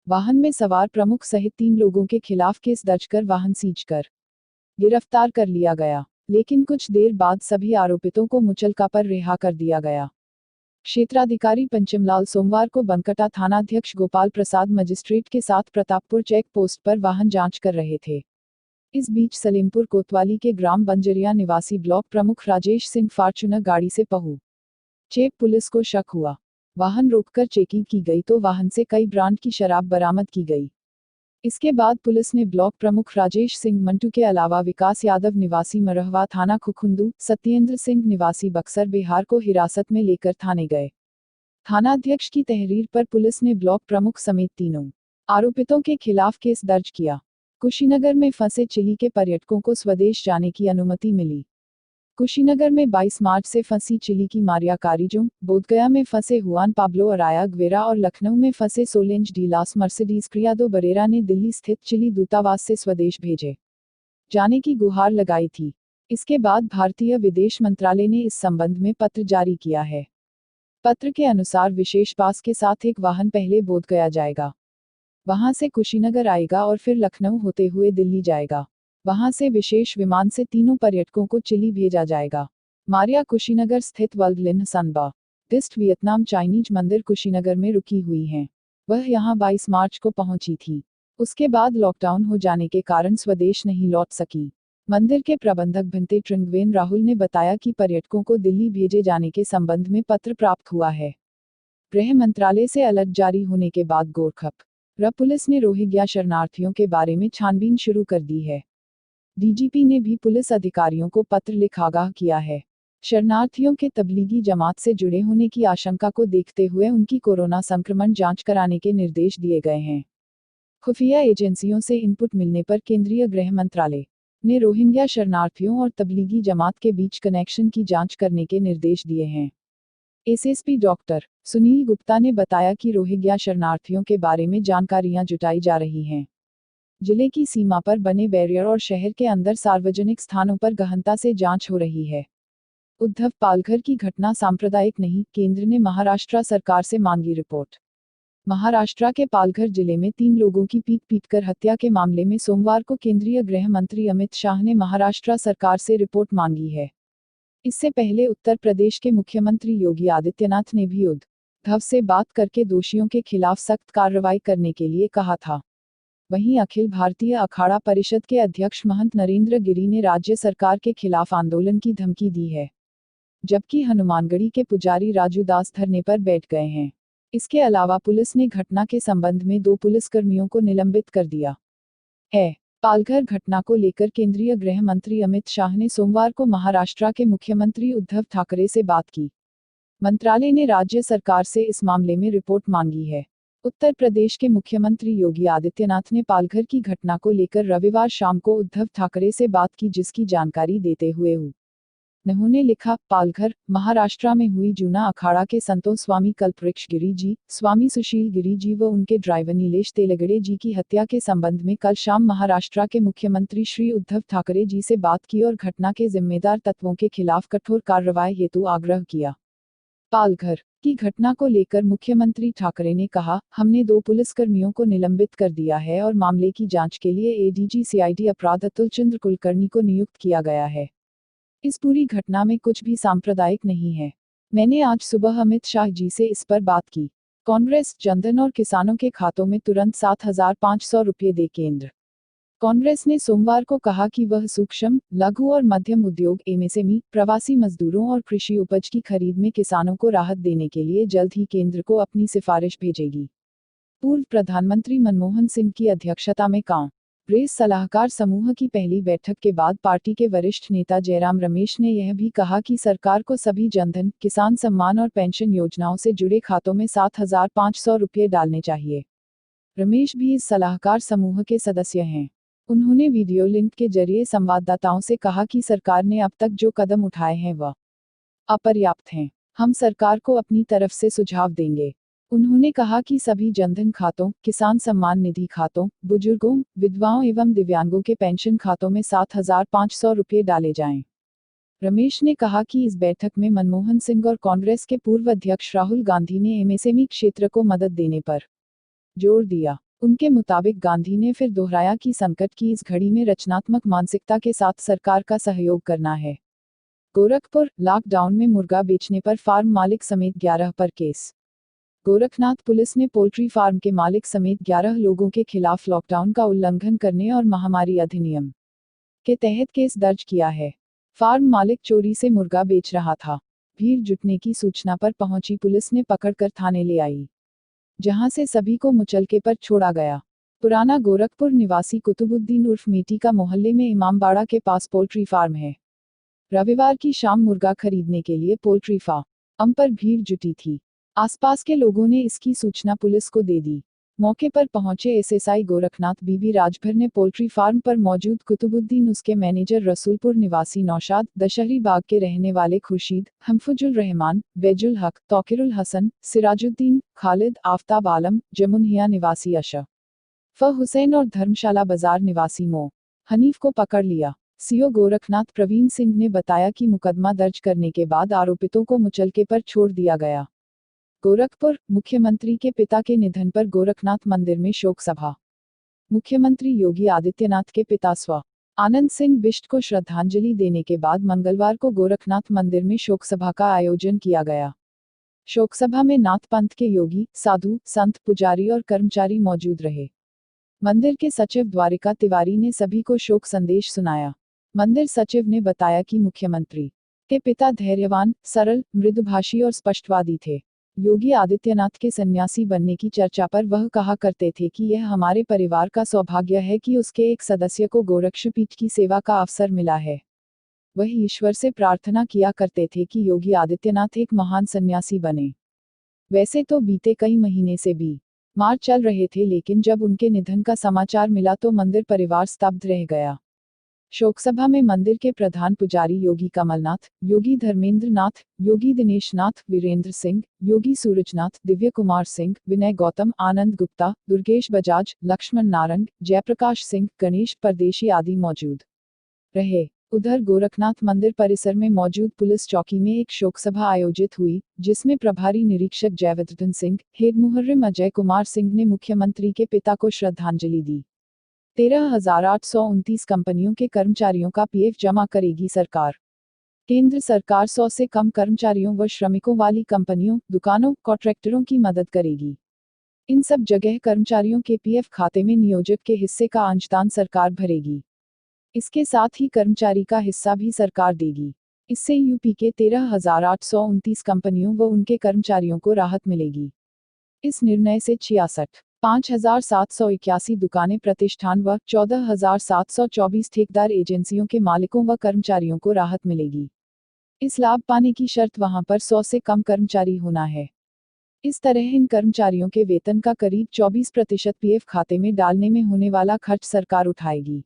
वाहन में सवार प्रमुख सहित 3 लोगों के खिलाफ केस दर्ज कर वाहन सीज कर गिरफ्तार कर लिया गया, लेकिन कुछ देर बाद सभी आरोपितों को मुचलका पर रिहा कर दिया गया। क्षेत्राधिकारी पंचमलाल सोमवार को बनकटा थानाध्यक्ष गोपाल प्रसाद मजिस्ट्रेट के साथ प्रतापपुर चेक पोस्ट पर वाहन जांच कर रहे थे। इस बीच सलेमपुर कोतवाली के ग्राम बंजरिया निवासी ब्लॉक प्रमुख राजेश सिंह फॉर्च्यूनर गाड़ी से पहुंचे। पुलिस को शक हुआ। वाहन रोककर चेकिंग की गई तो वाहन से कई ब्रांड की शराब बरामद की गई। इसके बाद पुलिस ने ब्लॉक प्रमुख राजेश सिंह मंटू के अलावा विकास यादव निवासी मरहवा थाना खुखुंदू, सत्येंद्र सिंह निवासी बक्सर बिहार को हिरासत में लेकर थाने गए। थानाध्यक्ष की तहरीर पर पुलिस ने ब्लॉक प्रमुख समेत 3 आरोपितों के खिलाफ केस दर्ज किया। कुशीनगर में फंसे चिली के पर्यटकों को स्वदेश जाने की अनुमति मिली। कुशीनगर में 22 मार्च से फंसी चिली की मारिया कारिजो, बोधगया में फंसे हुआन पाब्लो अराया ग्वेरा और लखनऊ में फंसे सोलेंज डी लास मर्सिडीज क्रियादो बरेरा ने दिल्ली स्थित चिली दूतावास से स्वदेश भेजे जाने की गुहार लगाई थी। इसके बाद भारतीय विदेश मंत्रालय ने इस संबंध में पत्र जारी किया है। पत्र के अनुसार विशेष पास के साथ एक वाहन पहले बोधगया जाएगा, वहां से कुशीनगर आएगा और फिर लखनऊ होते हुए दिल्ली जाएगा। वहां से विशेष विमान से 3 पर्यटकों को चिली भेजा जाएगा। मारिया कुशीनगर स्थित वर्ल्ड लिन्ह सनबा दिस्ट वियतनाम चाइनीज मंदिर कुशीनगर में रुकी हुई हैं। वह यहां 22 मार्च को पहुंची थी। उसके बाद लॉकडाउन हो जाने के कारण स्वदेश नहीं लौट सकी। मंदिर के प्रबंधक भिंते ट्रिंगवेन राहुल ने बताया कि पर्यटकों को दिल्ली भेजे जाने के संबंध में पत्र प्राप्त हुआ है। गृह मंत्रालय से अलर्ट जारी होने के बाद गोरखपुर पुलिस ने रोहिंग्या शरणार्थियों के बारे में छानबीन शुरू कर दी है। डीजीपी ने भी पुलिस अधिकारियों को पत्र लिख आगाह किया है। शरणार्थियों के तबलीगी जमात से जुड़े होने की आशंका को देखते हुए उनकी कोरोना संक्रमण जांच कराने के निर्देश दिए गए हैं। खुफिया एजेंसियों से इनपुट मिलने पर केंद्रीय गृह मंत्रालय ने रोहिंग्या शरणार्थियों और तबलीगी जमात के बीच कनेक्शन की जांच करने के निर्देश दिए हैं। एसएसपी डॉक्टर सुनील गुप्ता ने बताया कि रोहिंग्या शरणार्थियों के बारे में जानकारियां जुटाई जा रही हैं। जिले की सीमा पर बने बैरियर और शहर के अंदर सार्वजनिक स्थानों पर गहनता से जांच हो रही है। उद्धव पालघर की घटना सांप्रदायिक नहीं, केंद्र ने महाराष्ट्र सरकार से मांगी रिपोर्ट। महाराष्ट्र के पालघर जिले में 3 लोगों की पीट-पीटकर हत्या के मामले में सोमवार को केंद्रीय गृह मंत्री अमित शाह ने महाराष्ट्र सरकार से रिपोर्ट मांगी है। इससे पहले उत्तर प्रदेश के मुख्यमंत्री योगी आदित्यनाथ ने भी उद्धव से बात करके दोषियों के खिलाफ सख्त कार्रवाई करने के लिए कहा था। वहीं अखिल भारतीय अखाड़ा परिषद के अध्यक्ष महंत नरेंद्र गिरि ने राज्य सरकार के खिलाफ आंदोलन की धमकी दी है। जबकि हनुमानगढ़ी के पुजारी राजू दास धरने पर बैठ गए हैं। इसके अलावा पुलिस ने घटना के संबंध में 2 पुलिसकर्मियों को निलंबित कर दिया है। पालघर घटना को लेकर केंद्रीय गृह मंत्री अमित शाह ने सोमवार को महाराष्ट्र के मुख्यमंत्री उद्धव ठाकरे से बात की। मंत्रालय ने राज्य सरकार से इस मामले में रिपोर्ट मांगी है। उत्तर प्रदेश के मुख्यमंत्री योगी आदित्यनाथ ने पालघर की घटना को लेकर रविवार शाम को उद्धव ठाकरे से बात की, जिसकी जानकारी देते हुए उन्होंने लिखा, पालघर, महाराष्ट्र में हुई जूना अखाड़ा के संतों स्वामी कल्पवृक्ष गिरी जी, स्वामी सुशील गिरी जी व उनके ड्राइवर नीलेश तेलगड़े जी की हत्या के संबंध में कल शाम महाराष्ट्र के मुख्यमंत्री श्री उद्धव ठाकरे जी से बात की और घटना के जिम्मेदार तत्वों के खिलाफ कठोर कार्रवाई हेतु आग्रह किया। पालघर की घटना को लेकर मुख्यमंत्री ठाकरे ने कहा, हमने 2 पुलिसकर्मियों को निलंबित कर दिया है और मामले की जांच के लिए एडीजी सीआईडी अपराध अतुल चंद्र कुलकर्णी को नियुक्त किया गया है। इस पूरी घटना में कुछ भी सांप्रदायिक नहीं है। मैंने आज सुबह अमित शाह जी से इस पर बात की। कांग्रेस, जनधन और किसानों के खातों में तुरंत 7,500 रुपये दे। केंद्र कांग्रेस ने सोमवार को कहा कि वह सूक्ष्म, लघु और मध्यम उद्योग एमएसएमई, प्रवासी मजदूरों और कृषि उपज की खरीद में किसानों को राहत देने के लिए जल्द ही केंद्र को अपनी सिफारिश भेजेगी। पूर्व प्रधानमंत्री मनमोहन सिंह की अध्यक्षता में कांग्रेस सलाहकार समूह की पहली बैठक के बाद पार्टी के वरिष्ठ नेता जयराम रमेश ने यह भी कहा कि सरकार को सभी जनधन, किसान सम्मान और पेंशन योजनाओं से जुड़े खातों में 7,500 रुपये डालने चाहिए। रमेश भी इस सलाहकार समूह के सदस्य हैं। उन्होंने वीडियो लिंक के जरिए संवाददाताओं से कहा कि सरकार ने अब तक जो कदम उठाए हैं वह अपर्याप्त हैं। हम सरकार को अपनी तरफ से सुझाव देंगे। उन्होंने कहा कि सभी जनधन खातों, किसान सम्मान निधि खातों, बुजुर्गों, विधवाओं एवं दिव्यांगों के पेंशन खातों में 7,500 रुपये डाले जाएं। रमेश ने कहा कि इस बैठक में मनमोहन सिंह और कांग्रेस के पूर्व अध्यक्ष राहुल गांधी ने एमएसएमई क्षेत्र को मदद देने पर जोर दिया। उनके मुताबिक गांधी ने फिर दोहराया कि संकट की इस घड़ी में रचनात्मक मानसिकता के साथ सरकार का सहयोग करना है। गोरखपुर, लॉकडाउन में मुर्गा बेचने पर फार्म मालिक समेत 11 पर केस। गोरखनाथ पुलिस ने पोल्ट्री फार्म के मालिक समेत 11 लोगों के खिलाफ लॉकडाउन का उल्लंघन करने और महामारी अधिनियम के तहत केस दर्ज किया है। फार्म मालिक चोरी से मुर्गा बेच रहा था। भीड़ जुटने की सूचना पर पहुंची पुलिस ने पकड़कर थाने ले आई, जहां से सभी को मुचलके पर छोड़ा गया। पुराना गोरखपुर निवासी कुतुबुद्दीन उर्फ मीटी का मोहल्ले में इमामबाड़ा के पास पोल्ट्री फार्म है। रविवार की शाम मुर्गा खरीदने के लिए पोल्ट्री फार्म पर भीड़ जुटी थी। आसपास के लोगों ने इसकी सूचना पुलिस को दे दी। मौके पर पहुंचे एसएसआई गोरखनाथ बीबी राजभर ने पोल्ट्री फार्म पर मौजूद कुतुबुद्दीन, उसके मैनेजर रसूलपुर निवासी नौशाद, दशहरी बाग के रहने वाले खुर्शीद, हम्फुजुल रहमान, बैजुल हक, तौकीरुल हसन, सिराजुद्दीन, खालिद, आफ्ताब आलम, जमुनहिया निवासी अशरफ हुसैन और धर्मशाला बाजार निवासी हनीफ को पकड़ लिया। सीओ गोरखनाथ प्रवीण सिंह ने बताया कि मुकदमा दर्ज करने के बाद आरोपितों को मुचलके पर छोड़ दिया गया। गोरखपुर, मुख्यमंत्री के पिता के निधन पर गोरखनाथ मंदिर में शोक सभा। मुख्यमंत्री योगी आदित्यनाथ के पिता स्व आनंद सिंह बिष्ट को श्रद्धांजलि देने के बाद मंगलवार को गोरखनाथ मंदिर में शोक सभा का आयोजन किया गया। शोक सभा में नाथ पंथ के योगी, साधु, संत, पुजारी और कर्मचारी मौजूद रहे। मंदिर के सचिव द्वारिका तिवारी ने सभी को शोक संदेश सुनाया। मंदिर सचिव ने बताया कि मुख्यमंत्री के पिता धैर्यवान, सरल, मृदुभाषी और स्पष्टवादी थे। योगी आदित्यनाथ के सन्यासी बनने की चर्चा पर वह कहा करते थे कि यह हमारे परिवार का सौभाग्य है कि उसके एक सदस्य को गोरक्षपीठ की सेवा का अवसर मिला है। वह ईश्वर से प्रार्थना किया करते थे कि योगी आदित्यनाथ एक महान सन्यासी बने। वैसे तो बीते कई महीने से बीमार चल रहे थे, लेकिन जब उनके निधन का समाचार मिला तो मंदिर परिवार स्तब्ध रह गया। शोक सभा में मंदिर के प्रधान पुजारी योगी कमलनाथ, योगी धर्मेंद्र नाथ, योगी दिनेश नाथ, वीरेंद्र सिंह, योगी सूरजनाथ, दिव्य कुमार सिंह, विनय गौतम, आनंद गुप्ता, दुर्गेश बजाज, लक्ष्मण नारंग, जयप्रकाश सिंह, गणेश परदेशी आदि मौजूद रहे। उधर गोरखनाथ मंदिर परिसर में मौजूद पुलिस चौकी में एक शोक सभा आयोजित हुई, जिसमें प्रभारी निरीक्षक जयवर्धन सिंह, हेड मुहर्रिम अजय कुमार सिंह ने मुख्यमंत्री के पिता को श्रद्धांजलि दी। 13,829 कंपनियों के कर्मचारियों का पीएफ जमा करेगी सरकार। केंद्र सरकार 100 से कम कर्मचारियों व श्रमिकों वाली कंपनियों, दुकानों, कॉन्ट्रैक्टरों की मदद करेगी। इन सब जगह कर्मचारियों के पीएफ खाते में नियोजक के हिस्से का अंशदान सरकार भरेगी। इसके साथ ही कर्मचारी का हिस्सा भी सरकार देगी। इससे यूपी के 13,829 कंपनियों व उनके कर्मचारियों को राहत मिलेगी। इस निर्णय से 5,781 दुकानें, प्रतिष्ठान व 14,724 ठेकेदार एजेंसियों के मालिकों व कर्मचारियों को राहत मिलेगी। इस लाभ पाने की शर्त वहां पर 100 से कम कर्मचारी होना है। इस तरह इन कर्मचारियों के वेतन का करीब 24% पीएफ खाते में डालने में होने वाला खर्च सरकार उठाएगी।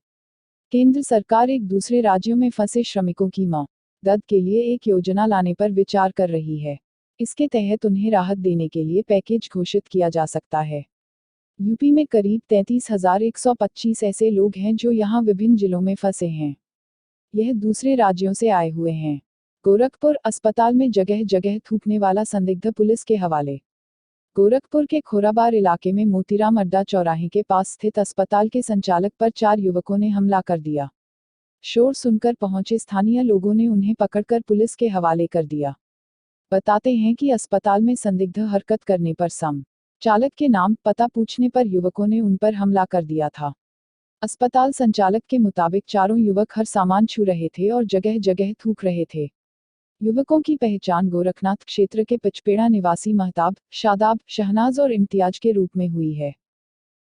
केंद्र सरकार एक दूसरे राज्यों में फंसे श्रमिकों की मदद के लिए एक योजना लाने पर विचार कर रही है। इसके तहत उन्हें राहत देने के लिए पैकेज घोषित किया जा सकता है। यूपी में करीब 33,125 ऐसे लोग हैं जो यहां विभिन्न जिलों में फंसे हैं। यह दूसरे राज्यों से आए हुए हैं। गोरखपुर अस्पताल में जगह जगह थूकने वाला संदिग्ध पुलिस के हवाले। गोरखपुर के खोराबार इलाके में मोतीराम अड्डा चौराहे के पास स्थित अस्पताल के संचालक पर 4 युवकों ने हमला कर दिया। शोर सुनकर पहुंचे स्थानीय लोगों ने उन्हें पकड़कर पुलिस के हवाले कर दिया। बताते हैं कि अस्पताल में संदिग्ध हरकत करने पर चालक के नाम पता पूछने पर युवकों ने उन पर हमला कर दिया था। अस्पताल संचालक के मुताबिक चारों युवक हर सामान छू रहे थे और जगह जगह थूक रहे थे। युवकों की पहचान गोरखनाथ क्षेत्र के पिचपेड़ा निवासी महताब, शादाब, शहनाज और इम्तियाज के रूप में हुई है।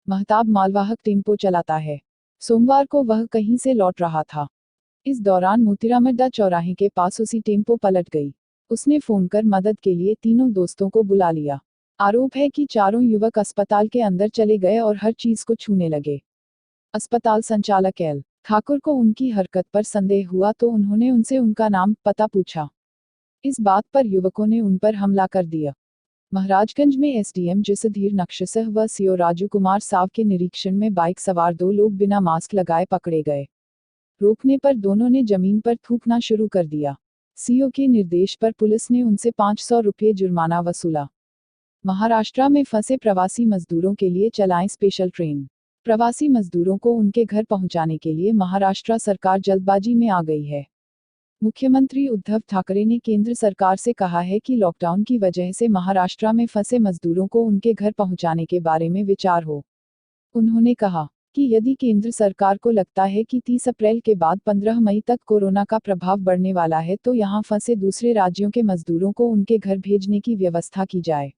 महताब मालवाहक टेम्पो चलाता है। सोमवार को वह कहीं से लौट रहा था। इस दौरान मोतीराम अड्डा चौराहे के पास उसी टेम्पो पलट गई। उसने फोन कर मदद के लिए तीनों दोस्तों को बुला लिया। आरोप है कि चारों युवक अस्पताल के अंदर चले गए और हर चीज को छूने लगे। अस्पताल संचालक एल ठाकुर को उनकी हरकत पर संदेह हुआ तो उन्होंने उनसे उनका नाम पता पूछा। इस बात पर युवकों ने उन पर हमला कर दिया। महाराजगंज में एसडीएम जसधीर नक्शसह व सीओ राजू कुमार साव के निरीक्षण में बाइक सवार 2 लोग बिना मास्क लगाए पकड़े गए। रोकने पर दोनों ने जमीन पर थूकना शुरू कर दिया। सीओ के निर्देश पर पुलिस ने उनसे 500 रुपये जुर्माना वसूला। महाराष्ट्र में फंसे प्रवासी मजदूरों के लिए चलाएं स्पेशल ट्रेन। प्रवासी मजदूरों को उनके घर पहुंचाने के लिए महाराष्ट्र सरकार जल्दबाजी में आ गई है। मुख्यमंत्री उद्धव ठाकरे ने केंद्र सरकार से कहा है कि लॉकडाउन की वजह से महाराष्ट्र में फंसे मजदूरों को उनके घर पहुंचाने के बारे में विचार हो। उन्होंने कहा कि यदि केंद्र सरकार को लगता है कि 30 अप्रैल के बाद 15 मई तक कोरोना का प्रभाव बढ़ने वाला है तो यहां फंसे दूसरे राज्यों के मजदूरों को उनके घर भेजने की व्यवस्था की जाए।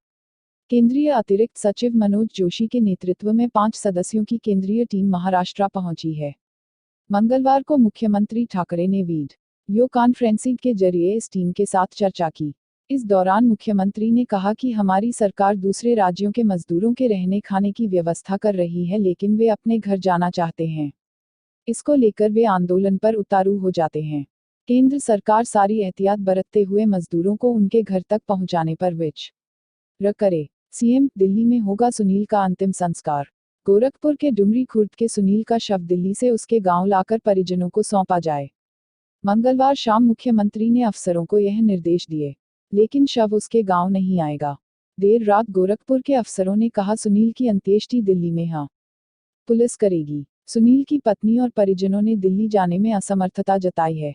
केंद्रीय अतिरिक्त सचिव मनोज जोशी के नेतृत्व में 5 सदस्यों की केंद्रीय टीम महाराष्ट्र पहुंची है। मंगलवार को मुख्यमंत्री ठाकरे ने वीडियो कॉन्फ्रेंसिंग के जरिए इस टीम के साथ चर्चा की। इस दौरान मुख्यमंत्री ने कहा कि हमारी सरकार दूसरे राज्यों के मजदूरों के रहने खाने की व्यवस्था कर रही है, लेकिन वे अपने घर जाना चाहते हैं। इसको लेकर वे आंदोलन पर उतारू हो जाते हैं। केंद्र सरकार सारी एहतियात बरतते हुए मजदूरों को उनके घर तक पहुंचाने पर विचार करे। सीएम दिल्ली में होगा सुनील का अंतिम संस्कार। गोरखपुर के डुमरी खुर्द के सुनील का शव दिल्ली से उसके गांव लाकर परिजनों को सौंपा जाए। मंगलवार शाम मुख्यमंत्री ने अफसरों को यह निर्देश दिए, लेकिन शव उसके गांव नहीं आएगा। देर रात गोरखपुर के अफसरों ने कहा सुनील की अंत्येष्टि दिल्ली में पुलिस करेगी। सुनील की पत्नी और परिजनों ने दिल्ली जाने में असमर्थता जताई है।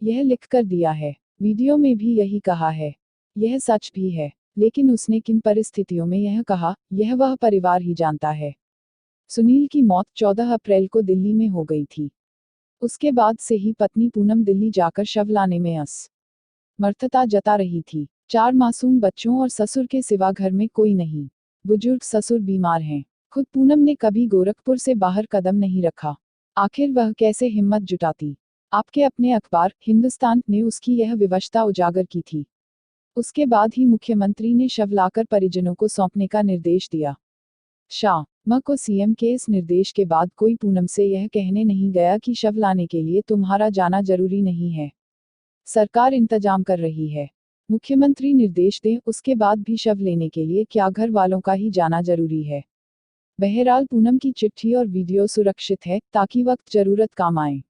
यह लिख कर दिया है। वीडियो में भी यही कहा है। यह सच भी है, लेकिन उसने किन परिस्थितियों में यह कहा, यह वह परिवार ही जानता है। सुनील की मौत 14 अप्रैल को दिल्ली में हो गई थी। उसके बाद से ही पत्नी पूनम दिल्ली जाकर शव लाने में असमर्थता जता रही थी। 4 मासूम बच्चों और ससुर के सिवा घर में कोई नहीं। बुजुर्ग ससुर बीमार हैं। खुद पूनम ने कभी गोरखपुर से बाहर कदम नहीं रखा। आखिर वह कैसे हिम्मत जुटाती। आपके अपने अखबार हिंदुस्तान ने उसकी यह विवशता उजागर की थी। उसके बाद ही मुख्यमंत्री ने शव लाकर परिजनों को सौंपने का निर्देश दिया। शाह को सीएम के इस निर्देश के बाद कोई पूनम से यह कहने नहीं गया कि शव लाने के लिए तुम्हारा जाना जरूरी नहीं है, सरकार इंतजाम कर रही है। मुख्यमंत्री निर्देश दें, उसके बाद भी शव लेने के लिए क्या घर वालों का ही जाना जरूरी है। बहरहाल पूनम की चिट्ठी और वीडियो सुरक्षित है, ताकि वक्त जरूरत काम आए।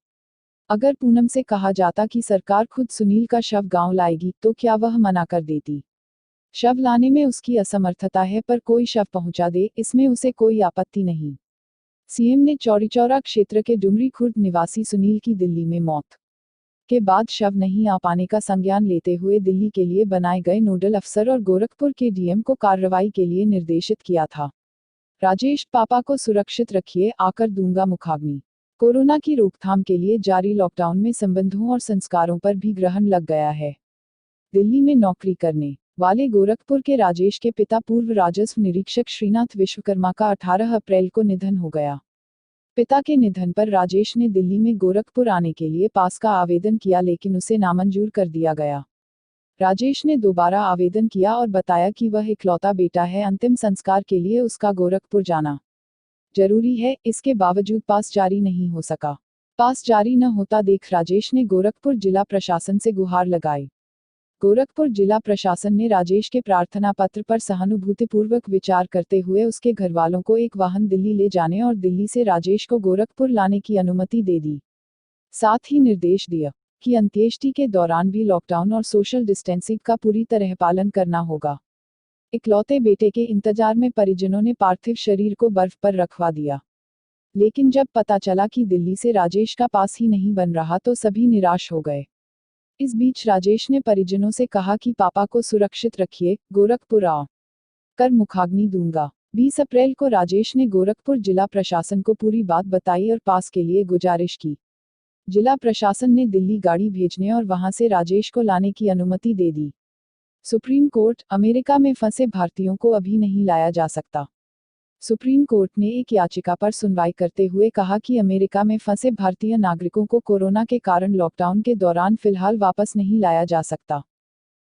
अगर पूनम से कहा जाता कि सरकार खुद सुनील का शव गांव लाएगी, तो क्या वह मना कर देती। शव लाने में उसकी असमर्थता है, पर कोई शव पहुंचा दे, इसमें उसे कोई आपत्ति नहीं। सीएम ने चौरीचौरा क्षेत्र के डुमरी खुर्द निवासी सुनील की दिल्ली में मौत के बाद शव नहीं आ पाने का संज्ञान लेते हुए दिल्ली के लिए बनाए गए नोडल अफसर और गोरखपुर के डीएम को कार्रवाई के लिए निर्देशित किया था। राजेश पापा को सुरक्षित रखिए, आकर दूंगा मुखाग्नि। कोरोना की रोकथाम के लिए जारी लॉकडाउन में संबंधों और संस्कारों पर भी ग्रहण लग गया है। दिल्ली में नौकरी करने वाले गोरखपुर के राजेश के पिता पूर्व राजस्व निरीक्षक श्रीनाथ विश्वकर्मा का 18 अप्रैल को निधन हो गया। पिता के निधन पर राजेश ने दिल्ली में गोरखपुर आने के लिए पास का आवेदन किया, लेकिन उसे नामंजूर कर दिया गया। राजेश ने दोबारा आवेदन किया और बताया कि वह इकलौता बेटा है, अंतिम संस्कार के लिए उसका गोरखपुर जाना जरूरी है, इसके बावजूद पास जारी नहीं हो सका। पास जारी न होता देख राजेश ने गोरखपुर जिला प्रशासन से गुहार लगाई। गोरखपुर जिला प्रशासन ने राजेश के प्रार्थना पत्र पर सहानुभूतिपूर्वक विचार करते हुए उसके घरवालों को एक वाहन दिल्ली ले जाने और दिल्ली से राजेश को गोरखपुर लाने की अनुमति दे दी। साथ ही निर्देश दिया कि अंत्येष्टि के दौरान भी लॉकडाउन और सोशल डिस्टेंसिंग का पूरी तरह पालन करना होगा। इकलौते बेटे के इंतजार में परिजनों ने पार्थिव शरीर को बर्फ पर रखवा दिया, लेकिन जब पता चला कि दिल्ली से राजेश का पास ही नहीं बन रहा तो सभी निराश हो गए। इस बीच राजेश ने परिजनों से कहा कि पापा को सुरक्षित रखिए, गोरखपुर आ कर मुखाग्नि दूंगा। 20 अप्रैल को राजेश ने गोरखपुर जिला प्रशासन को पूरी बात बताई और पास के लिए गुजारिश की। जिला प्रशासन ने दिल्ली गाड़ी भेजने और वहां से राजेश को लाने की अनुमति दे दी। सुप्रीम कोर्ट, अमेरिका में फंसे भारतीयों को अभी नहीं लाया जा सकता। सुप्रीम कोर्ट ने एक याचिका पर सुनवाई करते हुए कहा कि अमेरिका में फंसे भारतीय नागरिकों को कोरोना के कारण लॉकडाउन के दौरान फिलहाल वापस नहीं लाया जा सकता।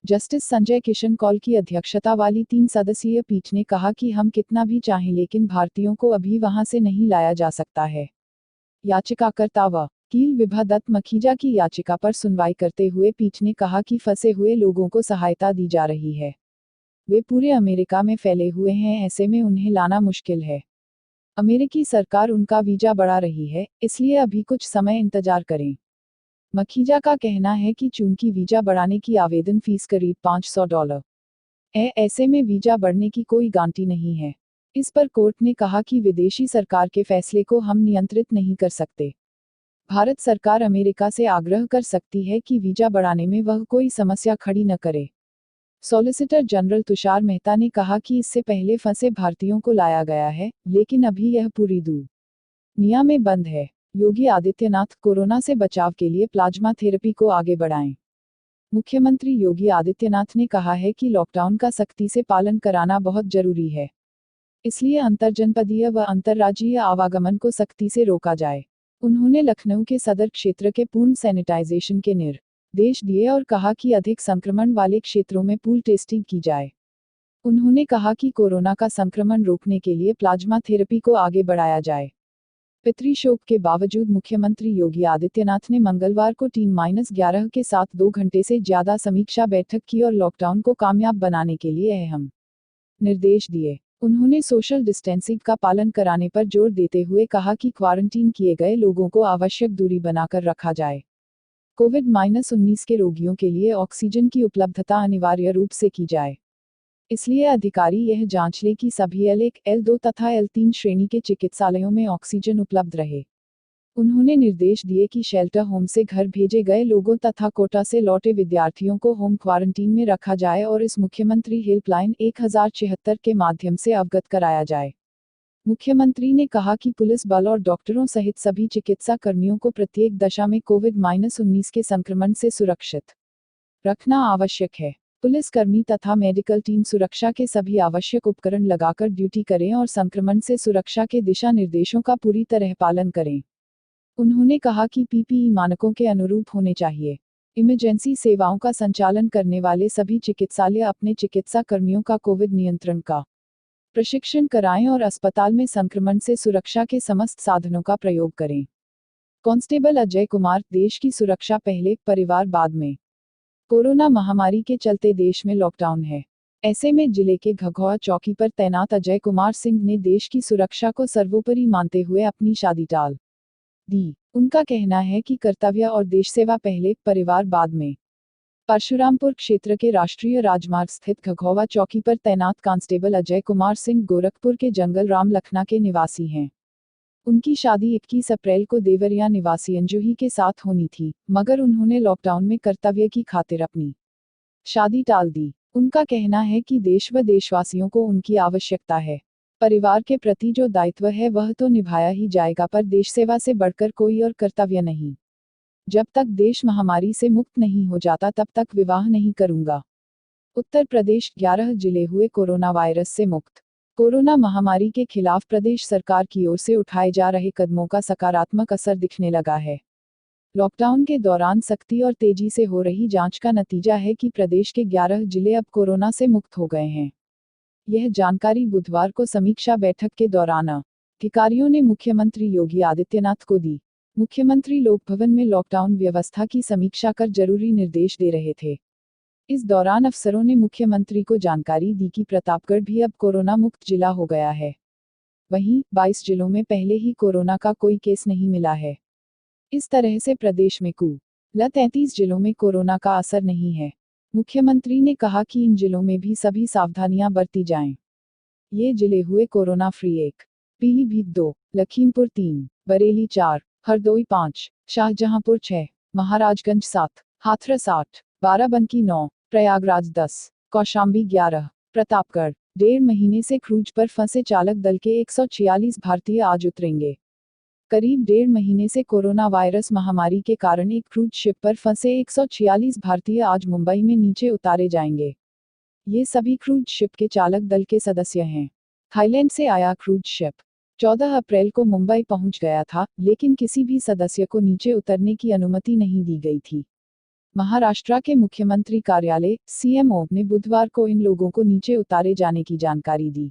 जस्टिस संजय किशन कौल की अध्यक्षता वाली 3 सदस्यीय पीठ ने कहा कि हम कितना भी चाहें लेकिन भारतीयों को अभी वहां से नहीं लाया जा सकता है। याचिकाकर्ता वकील विभा दत्त मखीजा की याचिका पर सुनवाई करते हुए पीठ ने कहा कि फंसे हुए लोगों को सहायता दी जा रही है। वे पूरे अमेरिका में फैले हुए हैं, ऐसे में उन्हें लाना मुश्किल है। अमेरिकी सरकार उनका वीजा बढ़ा रही है, इसलिए अभी कुछ समय इंतजार करें। मखीजा का कहना है कि चूंकि वीजा बढ़ाने की आवेदन फीस करीब $500 है, ऐसे में वीजा बढ़ने की कोई गारंटी नहीं है। इस पर कोर्ट ने कहा कि विदेशी सरकार के फैसले को हम नियंत्रित नहीं कर सकते। भारत सरकार अमेरिका से आग्रह कर सकती है कि वीजा बढ़ाने में वह कोई समस्या खड़ी न करे। सॉलिसिटर जनरल तुषार मेहता ने कहा कि इससे पहले फंसे भारतीयों को लाया गया है, लेकिन अभी यह पूरी दुनिया में बंद है। योगी आदित्यनाथ, कोरोना से बचाव के लिए प्लाज्मा थेरेपी को आगे बढ़ाएं। मुख्यमंत्री योगी आदित्यनाथ ने कहा है कि लॉकडाउन का सख्ती से पालन कराना बहुत जरूरी है, इसलिए अंतरजनपदीय व अंतर्राज्यीय आवागमन को सख्ती से रोका जाए। उन्होंने लखनऊ के सदर क्षेत्र के पूर्ण सैनिटाइजेशन के निर्देश दिए और कहा कि अधिक संक्रमण वाले क्षेत्रों में पूल टेस्टिंग की जाए। उन्होंने कहा कि कोरोना का संक्रमण रोकने के लिए प्लाज्मा थेरेपी को आगे बढ़ाया जाए। पितृशोक के बावजूद मुख्यमंत्री योगी आदित्यनाथ ने मंगलवार को T-11 के साथ 2 घंटे से ज्यादा समीक्षा बैठक की और लॉकडाउन को कामयाब बनाने के लिए अहम निर्देश दिए। उन्होंने सोशल डिस्टेंसिंग का पालन कराने पर जोर देते हुए कहा कि क्वारंटीन किए गए लोगों को आवश्यक दूरी बनाकर रखा जाए। कोविड-19 के रोगियों के लिए ऑक्सीजन की उपलब्धता अनिवार्य रूप से की जाए, इसलिए अधिकारी यह जांच लें कि सभी L1, L2 तथा L3 श्रेणी के चिकित्सालयों में ऑक्सीजन उपलब्ध रहे। उन्होंने निर्देश दिए कि शेल्टर होम से घर भेजे गए लोगों तथा कोटा से लौटे विद्यार्थियों को होम क्वारंटीन में रखा जाए और इस मुख्यमंत्री हेल्पलाइन 1076 के माध्यम से अवगत कराया जाए। मुख्यमंत्री ने कहा कि पुलिस बल और डॉक्टरों सहित सभी चिकित्सा कर्मियों को प्रत्येक दशा में कोविड-19 के संक्रमण से सुरक्षित रखना आवश्यक है। पुलिसकर्मी तथा मेडिकल टीम सुरक्षा के सभी आवश्यक उपकरण लगाकर ड्यूटी करें और संक्रमण से सुरक्षा के दिशा निर्देशों का पूरी तरह पालन करें। उन्होंने कहा कि PPE मानकों के अनुरूप होने चाहिए। इमरजेंसी सेवाओं का संचालन करने वाले सभी चिकित्सालय अपने चिकित्सा कर्मियों का कोविड नियंत्रण का प्रशिक्षण कराएं और अस्पताल में संक्रमण से सुरक्षा के समस्त साधनों का प्रयोग करें। कांस्टेबल अजय कुमार, देश की सुरक्षा पहले, परिवार बाद में। कोरोना महामारी के चलते देश में लॉकडाउन है। ऐसे में जिले के घघौआ चौकी पर तैनात अजय कुमार सिंह ने देश की सुरक्षा को सर्वोपरि मानते हुए अपनी शादी टाल दी। उनका कहना है कि कर्तव्य और देश सेवा पहले, परिवार बाद में। परशुरामपुर क्षेत्र के राष्ट्रीय राजमार्ग स्थित घघौआ चौकी पर तैनात कांस्टेबल अजय कुमार सिंह गोरखपुर के जंगल राम लखना के निवासी हैं। उनकी शादी 21 अप्रैल को देवरिया निवासी अंजुही के साथ होनी थी, मगर उन्होंने लॉकडाउन में कर्तव्य की खातिर अपनी शादी टाल दी। उनका कहना है कि देश व देशवासियों को उनकी आवश्यकता है। परिवार के प्रति जो दायित्व है वह तो निभाया ही जाएगा, पर देश सेवा से बढ़कर कोई और कर्तव्य नहीं। जब तक देश महामारी से मुक्त नहीं हो जाता तब तक विवाह नहीं करूंगा। उत्तर प्रदेश 11 जिले हुए कोरोना वायरस से मुक्त। कोरोना महामारी के खिलाफ प्रदेश सरकार की ओर से उठाए जा रहे कदमों का सकारात्मक असर दिखने लगा है। लॉकडाउन के दौरान सख्ती और तेजी से हो रही जांच का नतीजा है कि प्रदेश के 11 जिले अब कोरोना से मुक्त हो गए हैं। यह जानकारी बुधवार को समीक्षा बैठक के दौरान अधिकारियों ने मुख्यमंत्री योगी आदित्यनाथ को दी। मुख्यमंत्री लोक भवन में लॉकडाउन व्यवस्था की समीक्षा कर जरूरी निर्देश दे रहे थे। इस दौरान अफसरों ने मुख्यमंत्री को जानकारी दी कि प्रतापगढ़ भी अब कोरोना मुक्त जिला हो गया है। वहीं 22 जिलों में पहले ही कोरोना का कोई केस नहीं मिला है। इस तरह से प्रदेश में कुल 33 जिलों में कोरोना का असर नहीं है। मुख्यमंत्री ने कहा कि इन जिलों में भी सभी सावधानियां बरती जाएं। ये जिले हुए कोरोना फ्री 1, पीलीभीत 2, लखीमपुर 3, बरेली 4, हरदोई 5, शाहजहांपुर 6, महाराजगंज 7, हाथरस 8, बाराबंकी 9, प्रयागराज 10, कौशाम्बी 11, प्रतापगढ़। 1.5 महीने से क्रूज पर फंसे चालक दल के 146 भारतीय आज उतरेंगे। करीब 1.5 महीने से कोरोना वायरस महामारी के कारण एक क्रूज शिप पर फंसे 146 भारतीय आज मुंबई में नीचे उतारे जाएंगे। ये सभी क्रूज शिप के चालक दल के सदस्य हैं। थाईलैंड से आया क्रूज शिप 14 अप्रैल को मुंबई पहुंच गया था, लेकिन किसी भी सदस्य को नीचे उतरने की अनुमति नहीं दी गई थी। महाराष्ट्र के मुख्यमंत्री कार्यालय (सीएमओ) ने बुधवार को इन लोगों को नीचे उतारे जाने की जानकारी दी।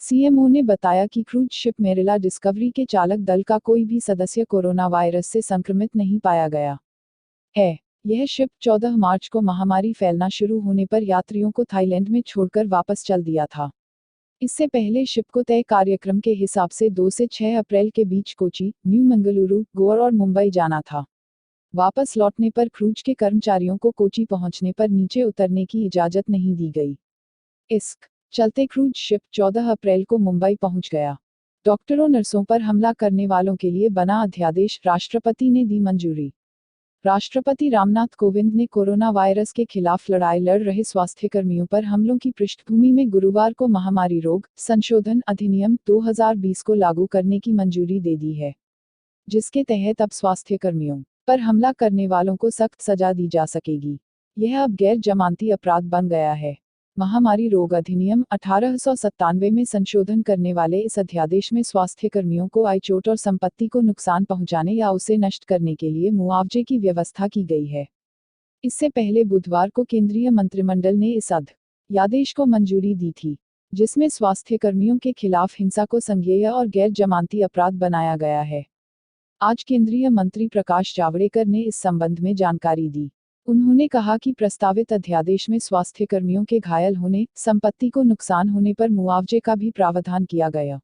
सीएमओ ने बताया कि क्रूज शिप मेरिला डिस्कवरी के चालक दल का कोई भी सदस्य कोरोना वायरस से संक्रमित नहीं पाया गया है। यह शिप 14 मार्च को महामारी फैलना शुरू होने पर यात्रियों को थाईलैंड में छोड़कर वापस चल दिया था। इससे पहले शिप को तय कार्यक्रम के हिसाब से 2 से 6 अप्रैल के बीच कोची, न्यू मंगलुरु, गोवा और मुंबई जाना था। वापस लौटने पर क्रूज के कर्मचारियों को कोची पहुंचने पर नीचे उतरने की इजाजत नहीं दी गई। इसके चलते क्रूज शिप 14 अप्रैल को मुंबई पहुंच गया। डॉक्टरों नर्सों पर हमला करने वालों के लिए बना अध्यादेश, राष्ट्रपति ने दी मंजूरी। राष्ट्रपति रामनाथ कोविंद ने कोरोना वायरस के खिलाफ लड़ाई लड़ रहे स्वास्थ्यकर्मियों पर हमलों की पृष्ठभूमि में गुरुवार को महामारी रोग संशोधन अधिनियम 2020 को लागू करने की मंजूरी दे दी है, जिसके तहत अब स्वास्थ्यकर्मियों पर हमला करने वालों को सख्त सजा दी जा सकेगी। यह अब गैर जमानती अपराध बन गया है। महामारी रोग अधिनियम 1897 में संशोधन करने वाले इस अध्यादेश में स्वास्थ्यकर्मियों को आई चोट और संपत्ति को नुकसान पहुंचाने या उसे नष्ट करने के लिए मुआवजे की व्यवस्था की गई है। इससे पहले बुधवार को केंद्रीय मंत्रिमंडल ने इस अध्यादेश को मंजूरी दी थी, जिसमें स्वास्थ्यकर्मियों के खिलाफ हिंसा को संज्ञेय और गैर जमानती अपराध बनाया गया है। आज केंद्रीय मंत्री प्रकाश जावड़ेकर ने इस संबंध में जानकारी दी। उन्होंने कहा कि प्रस्तावित अध्यादेश में स्वास्थ्यकर्मियों के घायल होने, संपत्ति को नुकसान होने पर मुआवजे का भी प्रावधान किया गया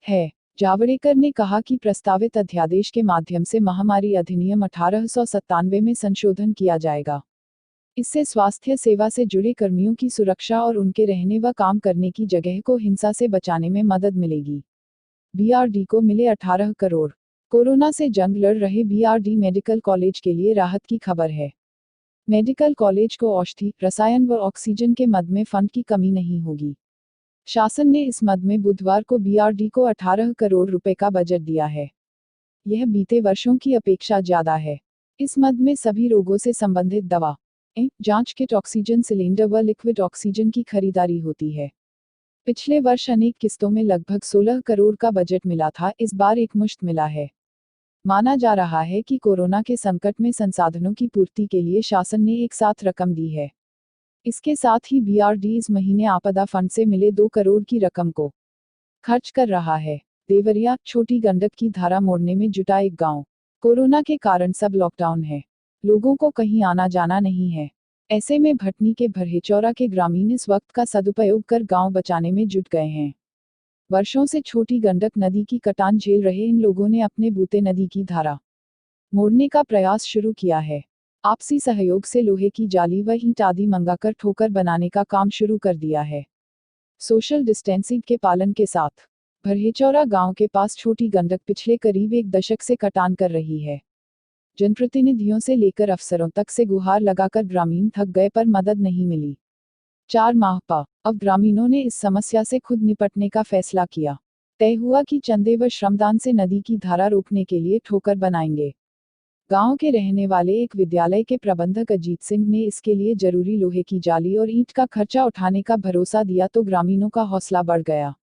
है। जावड़ेकर ने कहा कि प्रस्तावित अध्यादेश के माध्यम से महामारी अधिनियम 1897 में संशोधन किया जाएगा। इससे स्वास्थ्य सेवा से जुड़े कर्मियों की सुरक्षा और उनके रहने व काम करने की जगह को हिंसा से बचाने में मदद मिलेगी। बीआरडी को मिले 18 करोड़। कोरोना से जंग लड़ रहे बीआरडी मेडिकल कॉलेज के लिए राहत की खबर है। मेडिकल कॉलेज को औषधि, रसायन व ऑक्सीजन के मद में फंड की कमी नहीं होगी। शासन ने इस मद में बुधवार को बीआरडी को 18 करोड़ रुपए का बजट दिया है। यह बीते वर्षों की अपेक्षा ज्यादा है। इस मद में सभी रोगों से संबंधित दवा, जांच किट, ऑक्सीजन सिलेंडर व लिक्विड ऑक्सीजन की खरीदारी होती है। पिछले वर्ष अनेक किस्तों में लगभग 16 करोड़ का बजट मिला था, इस बार एकमुश्त मिला है। माना जा रहा है कि कोरोना के संकट में संसाधनों की पूर्ति के लिए शासन ने एक साथ रकम दी है। इसके साथ ही बीआरडी इस महीने आपदा फंड से मिले 2 करोड़ की रकम को खर्च कर रहा है। देवरिया, छोटी गंडक की धारा मोड़ने में जुटा एक गांव। कोरोना के कारण सब लॉकडाउन है, लोगों को कहीं आना जाना नहीं है। ऐसे में भटनी के भरहेचौरा के ग्रामीण इस वक्त का सदुपयोग कर गांव बचाने में जुट गए हैं। वर्षों से छोटी गंडक नदी की कटान झेल रहे इन लोगों ने अपने बूते नदी की धारा मोड़ने का प्रयास शुरू किया है। आपसी सहयोग से लोहे की जाली व ईंट आदि मंगाकर ठोकर बनाने का काम शुरू कर दिया है। सोशल डिस्टेंसिंग के पालन के साथ भरहेचौरा गांव के पास छोटी गंडक पिछले करीब 1 दशक से कटान कर रही है। जनप्रतिनिधियों से लेकर अफसरों तक से गुहार लगाकर ग्रामीण थक गए पर मदद नहीं मिली। 4 माह अब ग्रामीणों ने इस समस्या से खुद निपटने का फैसला किया। तय हुआ कि चंदे व श्रमदान से नदी की धारा रोकने के लिए ठोकर बनाएंगे। गांव के रहने वाले एक विद्यालय के प्रबंधक अजीत सिंह ने इसके लिए जरूरी लोहे की जाली और ईंट का खर्चा उठाने का भरोसा दिया तो ग्रामीणों का हौसला बढ़ गया।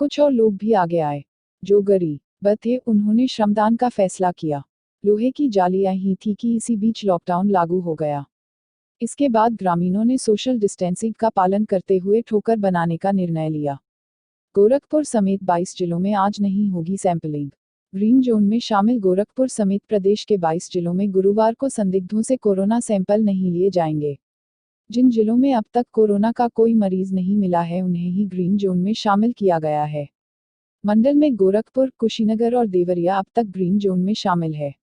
कुछ और लोग भी आगे आए जो गरीब थे, उन्होंने श्रमदान का फैसला किया। लोहे की जालियां ही थी कि इसी बीच लॉकडाउन लागू हो गया। इसके बाद ग्रामीणों ने सोशल डिस्टेंसिंग का पालन करते हुए ठोकर बनाने का निर्णय लिया। गोरखपुर समेत 22 जिलों में आज नहीं होगी सैंपलिंग। ग्रीन जोन में शामिल गोरखपुर समेत प्रदेश के 22 जिलों में गुरुवार को संदिग्धों से कोरोना सैंपल नहीं लिए जाएंगे। जिन जिलों में अब तक कोरोना का कोई मरीज नहीं मिला है उन्हें ही ग्रीन जोन में शामिल किया गया है। मंडल में गोरखपुर, कुशीनगर और देवरिया अब तक ग्रीन जोन में शामिल है,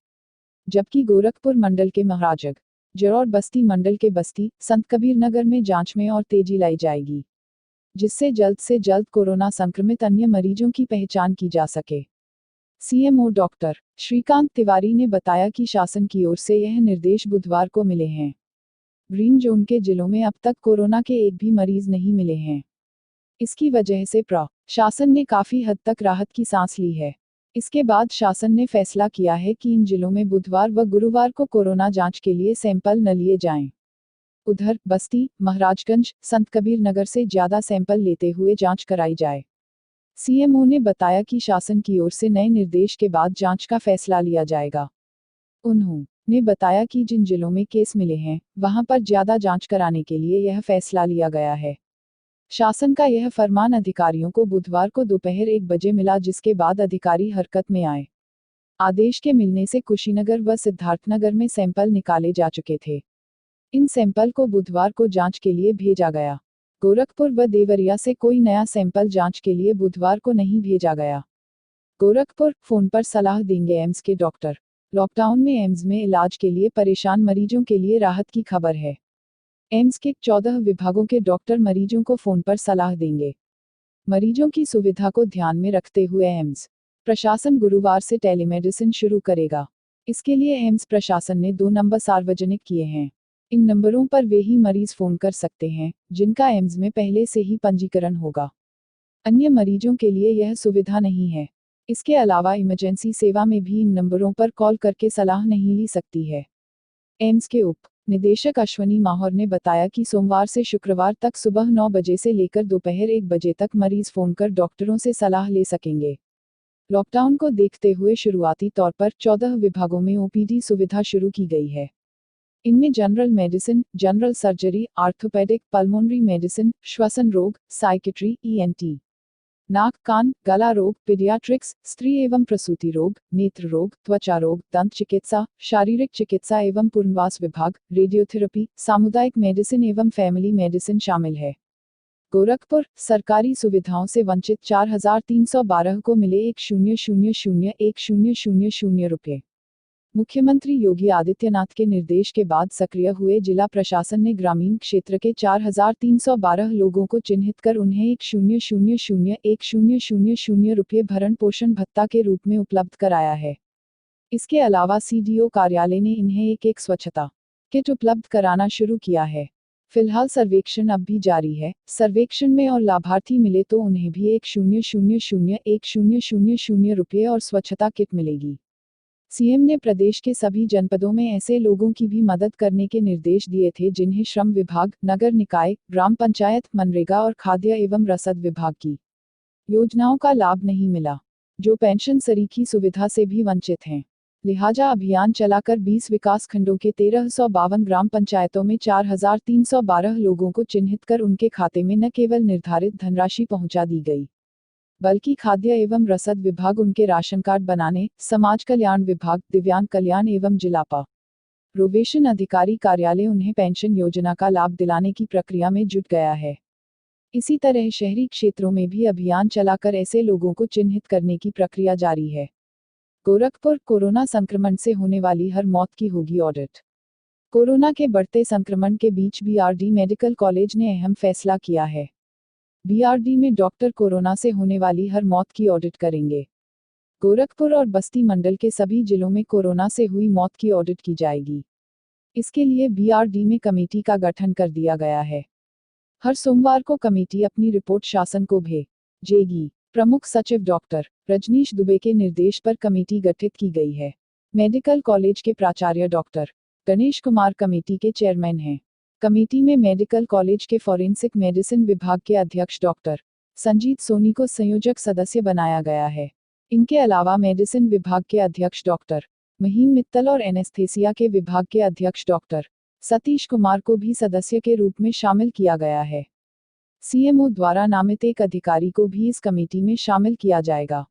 जबकि गोरखपुर मंडल के महाराजगंज और बस्ती मंडल के बस्ती, संत कबीर नगर में जांच में और तेजी लाई जाएगी, जिससे जल्द से जल्द कोरोना संक्रमित अन्य मरीजों की पहचान की जा सके। सीएमओ डॉक्टर श्रीकांत तिवारी ने बताया कि शासन की ओर से यह निर्देश बुधवार को मिले हैं। ग्रीन जोन के जिलों में अब तक कोरोना के एक भी मरीज नहीं मिले हैं। इसकी वजह से प्रशासन ने काफी हद तक राहत की सांस ली है। इसके बाद शासन ने फैसला किया है कि इन जिलों में बुधवार व गुरुवार को कोरोना जांच के लिए सैंपल न लिए जाएं। उधर बस्ती, महाराजगंज, संत कबीर नगर से ज्यादा सैंपल लेते हुए जांच कराई जाए। सीएमओ ने बताया कि शासन की ओर से नए निर्देश के बाद जांच का फैसला लिया जाएगा। उन्होंने बताया कि जिन जिलों में केस मिले हैं वहां पर ज्यादा जांच कराने के लिए यह फैसला लिया गया है। शासन का यह फरमान अधिकारियों को बुधवार को दोपहर 1 बजे मिला, जिसके बाद अधिकारी हरकत में आए। आदेश के मिलने से कुशीनगर व सिद्धार्थनगर में सैंपल निकाले जा चुके थे। इन सैंपल को बुधवार को जांच के लिए भेजा गया। गोरखपुर व देवरिया से कोई नया सैंपल जांच के लिए बुधवार को नहीं भेजा गया। गोरखपुर, फोन पर सलाह देंगे एम्स के डॉक्टर। लॉकडाउन में एम्स में इलाज के लिए परेशान मरीजों के लिए राहत की खबर है। एम्स के 14 विभागों के डॉक्टर मरीजों को फोन पर सलाह देंगे। मरीजों की सुविधा को ध्यान में रखते हुए एम्स प्रशासन गुरुवार से टेलीमेडिसिन शुरू करेगा। इसके लिए एम्स प्रशासन ने 2 नंबर सार्वजनिक किए हैं। इन नंबरों पर वे ही मरीज फोन कर सकते हैं जिनका एम्स में पहले से ही पंजीकरण होगा। अन्य मरीजों के लिए यह सुविधा नहीं है। इसके अलावा इमरजेंसी सेवा में भी इन नंबरों पर कॉल करके सलाह नहीं ली सकती है। एम्स के उप निदेशक अश्वनी माहौर ने बताया कि सोमवार से शुक्रवार तक सुबह 9 बजे से लेकर दोपहर 1 बजे तक मरीज फोन कर डॉक्टरों से सलाह ले सकेंगे। लॉकडाउन को देखते हुए शुरुआती तौर पर 14 विभागों में ओपीडी सुविधा शुरू की गई है। इनमें general medicine, general surgery, orthopaedic, pulmonary medicine, श्वसन रोग, साइकेट्री, ईएनटी, नाक कान गला रोग, पीडियाट्रिक्स, स्त्री एवं प्रसूति रोग, नेत्र रोग, त्वचा रोग, दंत चिकित्सा, शारीरिक चिकित्सा एवं पुनर्वास विभाग, रेडियोथेरेपी, सामुदायिक मेडिसिन एवं फैमिली मेडिसिन शामिल है। गोरखपुर, सरकारी सुविधाओं से वंचित 4312 को मिले 1,000,1,000 रुपये। मुख्यमंत्री योगी आदित्यनाथ के निर्देश के बाद सक्रिय हुए जिला प्रशासन ने ग्रामीण क्षेत्र के 4312 लोगों को चिन्हित कर उन्हें 1,000,1,000 रुपये भरण पोषण भत्ता के रूप में उपलब्ध कराया है। इसके अलावा सीडीओ कार्यालय ने इन्हें एक स्वच्छता किट उपलब्ध कराना शुरू किया है। फिलहाल सर्वेक्षण अब भी जारी है। सर्वेक्षण में और लाभार्थी मिले तो उन्हें भी 1,000,1,000 रुपये और स्वच्छता किट मिलेगी। सीएम ने प्रदेश के सभी जनपदों में ऐसे लोगों की भी मदद करने के निर्देश दिए थे जिन्हें श्रम विभाग, नगर निकाय, ग्राम पंचायत, मनरेगा और खाद्य एवं रसद विभाग की योजनाओं का लाभ नहीं मिला, जो पेंशन सरीखी सुविधा से भी वंचित हैं। लिहाजा अभियान चलाकर 20 विकासखंडों के 1352 ग्राम पंचायतों में 4312 लोगों को चिन्हित कर उनके खाते में न केवल निर्धारित धनराशि पहुंचा दी गई, बल्कि खाद्य एवं रसद विभाग उनके राशन कार्ड बनाने, समाज कल्याण विभाग, दिव्यांग कल्याण एवं जिला प्रोबेशन अधिकारी कार्यालय उन्हें पेंशन योजना का लाभ दिलाने की प्रक्रिया में जुट गया है। इसी तरह शहरी क्षेत्रों में भी अभियान चलाकर ऐसे लोगों को चिन्हित करने की प्रक्रिया जारी है। गोरखपुर, कोरोना संक्रमण से होने वाली हर मौत की होगी ऑडिट। कोरोना के बढ़ते संक्रमण के बीच बीआरडी मेडिकल कॉलेज ने अहम फैसला किया है। बीआरडी में डॉक्टर कोरोना से होने वाली हर मौत की ऑडिट करेंगे। गोरखपुर और बस्ती मंडल के सभी जिलों में कोरोना से हुई मौत की ऑडिट की जाएगी। इसके लिए बीआरडी में कमेटी का गठन कर दिया गया है। हर सोमवार को कमेटी अपनी रिपोर्ट शासन को भेजेगी। प्रमुख सचिव डॉक्टर रजनीश दुबे के निर्देश पर कमेटी गठित की गई है। मेडिकल कॉलेज के प्राचार्य डॉक्टर गणेश कुमार कमेटी के चेयरमैन हैं। कमेटी में मेडिकल कॉलेज के फॉरेंसिक मेडिसिन विभाग के अध्यक्ष डॉक्टर संजीत सोनी को संयोजक सदस्य बनाया गया है। इनके अलावा मेडिसिन विभाग के अध्यक्ष डॉक्टर महीम मित्तल और एनेस्थेसिया के विभाग के अध्यक्ष डॉक्टर सतीश कुमार को भी सदस्य के रूप में शामिल किया गया है। सीएमओ द्वारा नामित एक अधिकारी को भी इस कमेटी में शामिल किया जाएगा।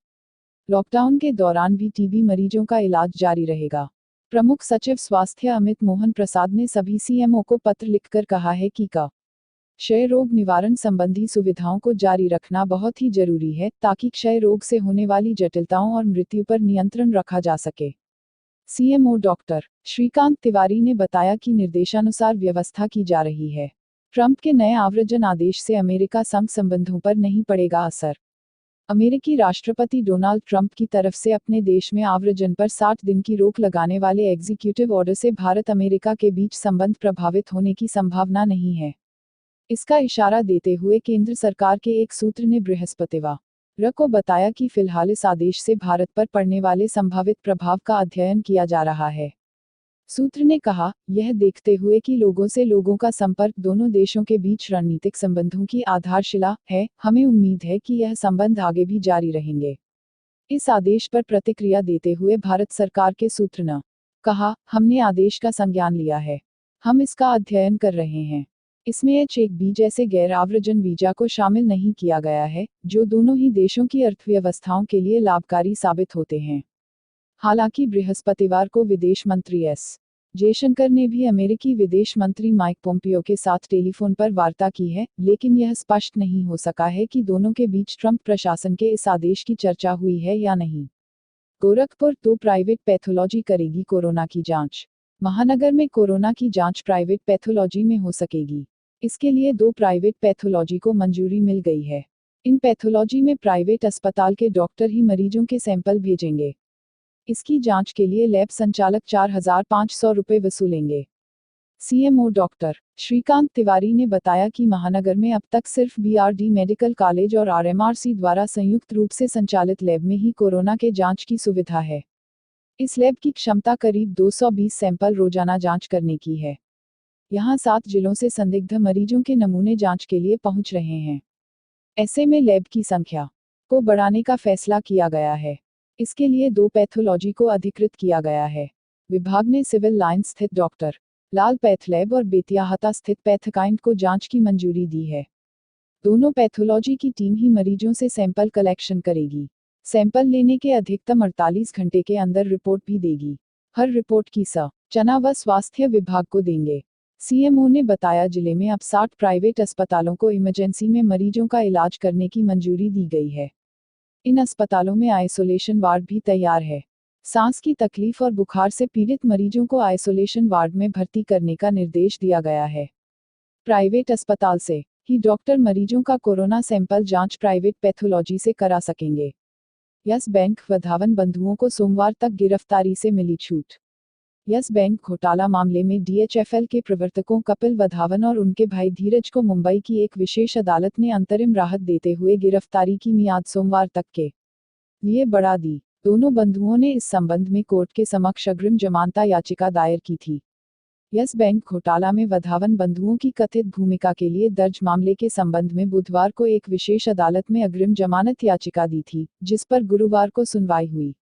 लॉकडाउन के दौरान भी टीबी मरीजों का इलाज जारी रहेगा। प्रमुख सचिव स्वास्थ्य अमित मोहन प्रसाद ने सभी सीएमओ को पत्र लिखकर कहा है कि क्षय रोग निवारण संबंधी सुविधाओं को जारी रखना बहुत ही जरूरी है ताकि क्षय रोग से होने वाली जटिलताओं और मृत्यु पर नियंत्रण रखा जा सके। सीएमओ डॉक्टर श्रीकांत तिवारी ने बताया कि निर्देशानुसार व्यवस्था की जा रही है। ट्रंप के नए आव्रजन आदेश से अमेरिका संघ संबंधों पर नहीं पड़ेगा असर। अमेरिकी राष्ट्रपति डोनाल्ड ट्रंप की तरफ से अपने देश में आव्रजन पर 60 दिन की रोक लगाने वाले एग्जीक्यूटिव ऑर्डर से भारत अमेरिका के बीच संबंध प्रभावित होने की संभावना नहीं है। इसका इशारा देते हुए केंद्र सरकार के एक सूत्र ने बृहस्पतिवार को बताया कि फिलहाल इस आदेश से भारत पर पड़ने वाले संभावित प्रभाव का अध्ययन किया जा रहा है। सूत्र ने कहा, यह देखते हुए कि लोगों से लोगों का संपर्क दोनों देशों के बीच रणनीतिक संबंधों की आधारशिला है, हमें उम्मीद है कि यह संबंध आगे भी जारी रहेंगे। इस आदेश पर प्रतिक्रिया देते हुए भारत सरकार के सूत्र ने कहा, हमने आदेश का संज्ञान लिया है। हम इसका अध्ययन कर रहे हैं। इसमें H-1B जैसे गैर आव्रजन वीजा को शामिल नहीं किया गया है, जो दोनों ही देशों की अर्थव्यवस्थाओं के लिए लाभकारी साबित होते हैं। हालांकि बृहस्पतिवार को विदेश मंत्री एस जयशंकर ने भी अमेरिकी विदेश मंत्री माइक पोम्पियो के साथ टेलीफोन पर वार्ता की है, लेकिन यह स्पष्ट नहीं हो सका है कि दोनों के बीच ट्रंप प्रशासन के इस आदेश की चर्चा हुई है या नहीं। गोरखपुर 2 प्राइवेट पैथोलॉजी करेगी कोरोना की जांच। महानगर में कोरोना की जांच प्राइवेट पैथोलॉजी में हो सकेगी। इसके लिए 2 प्राइवेट पैथोलॉजी को मंजूरी मिल गई है। इन पैथोलॉजी में प्राइवेट अस्पताल के डॉक्टर ही मरीजों के सैंपल भेजेंगे। इसकी जांच के लिए लैब संचालक 4,500 रुपये वसूलेंगे। सीएमओ डॉक्टर श्रीकांत तिवारी ने बताया कि महानगर में अब तक सिर्फ बीआरडी मेडिकल कॉलेज और आरएमआरसी द्वारा संयुक्त रूप से संचालित लैब में ही कोरोना के जांच की सुविधा है। इस लैब की क्षमता करीब 220 सैंपल रोजाना जांच करने की है। यहां 7 जिलों से संदिग्ध मरीजों के नमूने जांच के लिए पहुंच रहे हैं। ऐसे में लैब की संख्या को बढ़ाने का फैसला किया गया है। इसके लिए 2 पैथोलॉजी को अधिकृत किया गया है। विभाग ने सिविल लाइन स्थित डॉक्टर लाल पैथ लैब और बेतियाहता स्थित पैथकाइंड को जांच की मंजूरी दी है। दोनों पैथोलॉजी की टीम ही मरीजों से सैंपल कलेक्शन करेगी। सैंपल लेने के अधिकतम 48 घंटे के अंदर रिपोर्ट भी देगी। हर रिपोर्ट की सूचना व स्वास्थ्य विभाग को देंगे। सीएमओ ने बताया, जिले में अब 60 प्राइवेट अस्पतालों को इमरजेंसी में मरीजों का इलाज करने की मंजूरी दी गई है। इन अस्पतालों में आइसोलेशन वार्ड भी तैयार है। सांस की तकलीफ और बुखार से पीड़ित मरीजों को आइसोलेशन वार्ड में भर्ती करने का निर्देश दिया गया है। प्राइवेट अस्पताल से ही डॉक्टर मरीजों का कोरोना सैंपल जांच प्राइवेट पैथोलॉजी से करा सकेंगे। यस बैंक वधावन बंधुओं को सोमवार तक गिरफ्तारी से मिली छूट। यस बैंक घोटाला मामले में डीएचएफएल के प्रवर्तकों कपिल वधावन और उनके भाई धीरज को मुंबई की एक विशेष अदालत ने अंतरिम राहत देते हुए गिरफ्तारी की मियाद सोमवार तक के लिए बढ़ा दी। दोनों बंधुओं ने इस संबंध में कोर्ट के समक्ष अग्रिम जमानत याचिका दायर की थी। यस बैंक घोटाला में वधावन बंधुओं की कथित भूमिका के लिए दर्ज मामले के संबंध में बुधवार को एक विशेष अदालत में अग्रिम जमानत याचिका दी थी, जिस पर गुरुवार को सुनवाई हुई।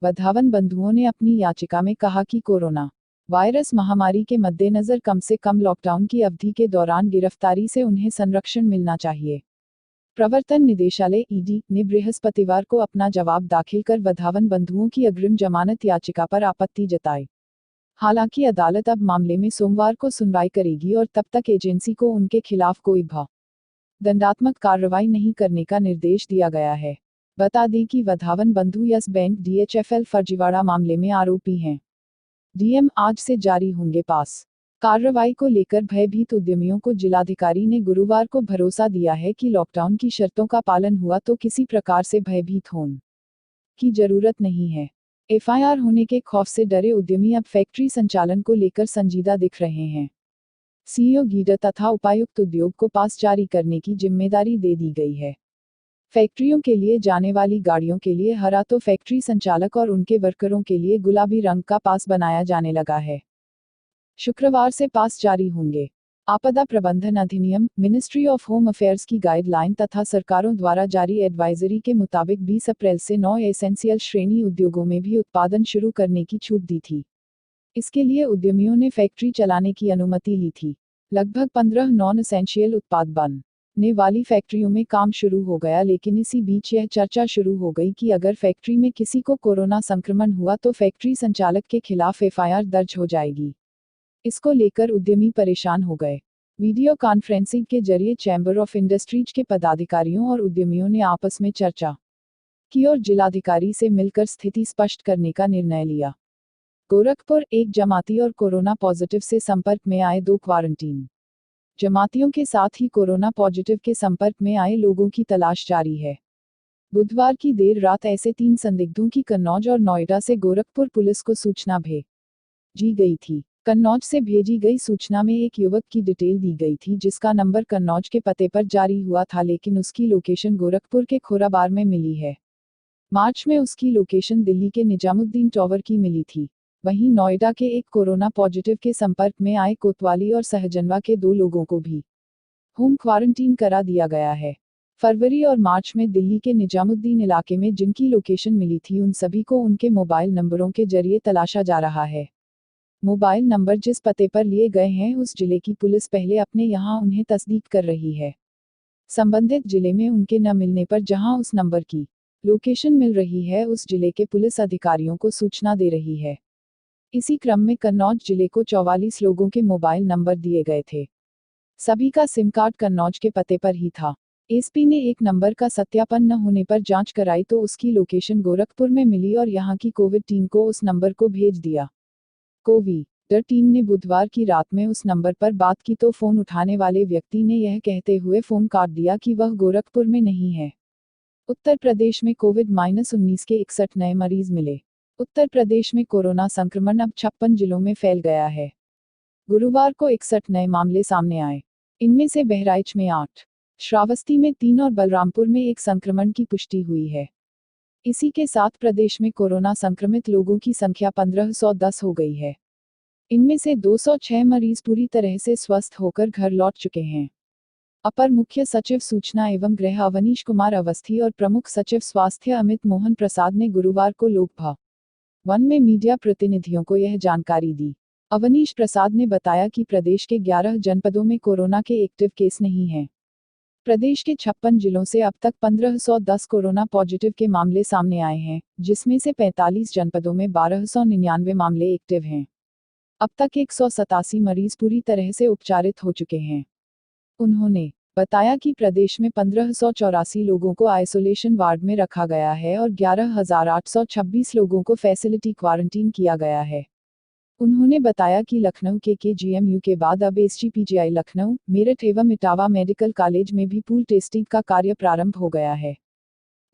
वधावन बंधुओं ने अपनी याचिका में कहा कि कोरोना वायरस महामारी के मद्देनजर कम से कम लॉकडाउन की अवधि के दौरान गिरफ्तारी से उन्हें संरक्षण मिलना चाहिए। प्रवर्तन निदेशालय ईडी ने बृहस्पतिवार को अपना जवाब दाखिल कर वधावन बंधुओं की अग्रिम जमानत याचिका पर आपत्ति जताई। हालांकि अदालत अब मामले में सोमवार को सुनवाई करेगी और तब तक एजेंसी को उनके खिलाफ कोई दंडात्मक कार्रवाई नहीं करने का निर्देश दिया गया है। बता दें कि वधावन बंधु यस बैंक डीएचएफएल फर्जीवाड़ा मामले में आरोपी हैं। डीएम आज से जारी होंगे पास। कार्रवाई को लेकर भयभीत उद्यमियों को जिलाधिकारी ने गुरुवार को भरोसा दिया है कि लॉकडाउन की शर्तों का पालन हुआ तो किसी प्रकार से भयभीत होने की जरूरत नहीं है। एफआईआर होने के खौफ से डरे उद्यमी अब फैक्ट्री संचालन को लेकर संजीदा दिख रहे हैं। सीईओ गीडर तथा उपायुक्त उद्योग को पास जारी करने की जिम्मेदारी दे दी गई है। फैक्ट्रियों के लिए जाने वाली गाड़ियों के लिए हरा तो फैक्ट्री संचालक और उनके वर्करों के लिए गुलाबी रंग का पास बनाया जाने लगा है। शुक्रवार से पास जारी होंगे। आपदा प्रबंधन अधिनियम, मिनिस्ट्री ऑफ होम अफेयर्स की गाइडलाइन तथा सरकारों द्वारा जारी एडवाइजरी के मुताबिक 20 अप्रैल से 9 एसेंशियल श्रेणी उद्योगों में भी उत्पादन शुरू करने की छूट दी थी। इसके लिए उद्यमियों ने फैक्ट्री चलाने की अनुमति ली थी। लगभग 15 नॉन एसेंशियल उत्पाद बनने वाली फैक्ट्रियों में काम शुरू हो गया, लेकिन इसी बीच यह चर्चा शुरू हो गई कि अगर फैक्ट्री में किसी को कोरोना संक्रमण हुआ तो फैक्ट्री संचालक के खिलाफ एफआईआर दर्ज हो जाएगी। इसको लेकर उद्यमी परेशान हो गए। वीडियो कॉन्फ्रेंसिंग के जरिए चैम्बर ऑफ इंडस्ट्रीज के पदाधिकारियों और उद्यमियों ने आपस में चर्चा की और जिलाधिकारी से मिलकर स्थिति स्पष्ट करने का निर्णय लिया। गोरखपुर, एक जमाती और कोरोना पॉजिटिव से संपर्क में आए 2 क्वारंटीन। जमातियों के साथ ही कोरोना पॉजिटिव के संपर्क में आए लोगों की तलाश जारी है। बुधवार की देर रात ऐसे 3 संदिग्धों की कन्नौज और नोएडा से गोरखपुर पुलिस को सूचना भेजी गई थी। कन्नौज से भेजी गई सूचना में एक युवक की डिटेल दी गई थी जिसका नंबर कन्नौज के पते पर जारी हुआ था, लेकिन उसकी लोकेशन गोरखपुर के खोराबार में मिली है। मार्च में उसकी लोकेशन दिल्ली के निजामुद्दीन टावर की मिली थी। वहीं नोएडा के एक कोरोना पॉजिटिव के संपर्क में आए कोतवाली और सहजनवा के 2 लोगों को भी होम क्वारंटीन करा दिया गया है। फरवरी और मार्च में दिल्ली के निजामुद्दीन इलाके में जिनकी लोकेशन मिली थी उन सभी को उनके मोबाइल नंबरों के जरिए तलाशा जा रहा है। मोबाइल नंबर जिस पते पर लिए गए हैं उस जिले की पुलिस पहले अपने यहां उन्हें तस्दीक कर रही है। संबंधित जिले में उनके न मिलने पर जहां उस नंबर की लोकेशन मिल रही है उस जिले के पुलिस अधिकारियों को सूचना दे रही है। इसी क्रम में कन्नौज जिले को 44 लोगों के मोबाइल नंबर दिए गए थे। सभी का सिम कार्ड कन्नौज के पते पर ही था। एसपी ने एक नंबर का सत्यापन न होने पर जांच कराई तो उसकी लोकेशन गोरखपुर में मिली और यहां की कोविड टीम को उस नंबर को भेज दिया। कोविड टीम ने बुधवार की रात में उस नंबर पर बात की तो फोन उठाने वाले व्यक्ति ने यह कहते हुए फोन काट दिया कि वह गोरखपुर में नहीं है। उत्तर प्रदेश में कोविड-19 के 61 नए मरीज मिले। उत्तर प्रदेश में कोरोना संक्रमण अब 56 जिलों में फैल गया है। गुरुवार को 61 नए मामले सामने आए। इनमें से बहराइच में 8, श्रावस्ती में 3 और बलरामपुर में 1 संक्रमण की पुष्टि हुई है। इसी के साथ प्रदेश में कोरोना संक्रमित लोगों की संख्या 1510 हो गई है। इनमें से 206 मरीज पूरी तरह से स्वस्थ होकर घर लौट चुके हैं। अपर मुख्य सचिव सूचना एवं गृह अवनीश कुमार अवस्थी और प्रमुख सचिव स्वास्थ्य अमित मोहन प्रसाद ने गुरुवार को लोक भवन में मीडिया प्रतिनिधियों को यह जानकारी दी। अवनीश प्रसाद ने बताया कि प्रदेश के 11 जनपदों में कोरोना के एक्टिव केस नहीं हैं। प्रदेश के 56 जिलों से अब तक 1510 कोरोना पॉजिटिव के मामले सामने आए हैं, जिसमें से 45 जनपदों में 1299 मामले एक्टिव हैं। अब तक 187 मरीज पूरी तरह से उपचारित हो चुके हैं। उन्होंने बताया कि प्रदेश में 1584 लोगों को आइसोलेशन वार्ड में रखा गया है और 11,826 लोगों को फैसिलिटी क्वारंटीन किया गया है। उन्होंने बताया कि लखनऊ के केजीएमयू के बाद अब एसजीपीजीआई लखनऊ, मेरठ एवं इटावा मेडिकल कॉलेज में भी पूल टेस्टिंग का कार्य प्रारंभ हो गया है।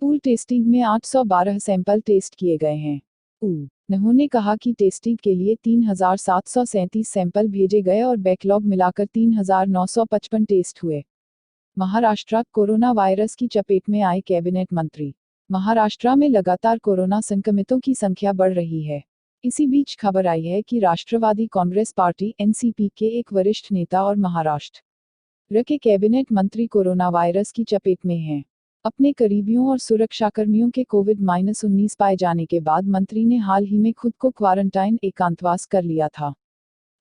पूल टेस्टिंग में 812 सैंपल टेस्ट किए गए हैं। उन्होंने कहा कि टेस्टिंग के लिए 3,737 सैंपल भेजे गए और बैकलॉग मिलाकर 3,955 टेस्ट हुए। महाराष्ट्र, कोरोना वायरस की चपेट में आए कैबिनेट मंत्री। महाराष्ट्र में लगातार कोरोना संक्रमितों की संख्या बढ़ रही है। इसी बीच खबर आई है कि राष्ट्रवादी कांग्रेस पार्टी (एनसीपी) के एक वरिष्ठ नेता और महाराष्ट्र के कैबिनेट मंत्री कोरोना वायरस की चपेट में हैं। अपने करीबियों और सुरक्षाकर्मियों के कोविड-19 पाए जाने के बाद मंत्री ने हाल ही में खुद को क्वारंटाइन एकांतवास कर लिया था।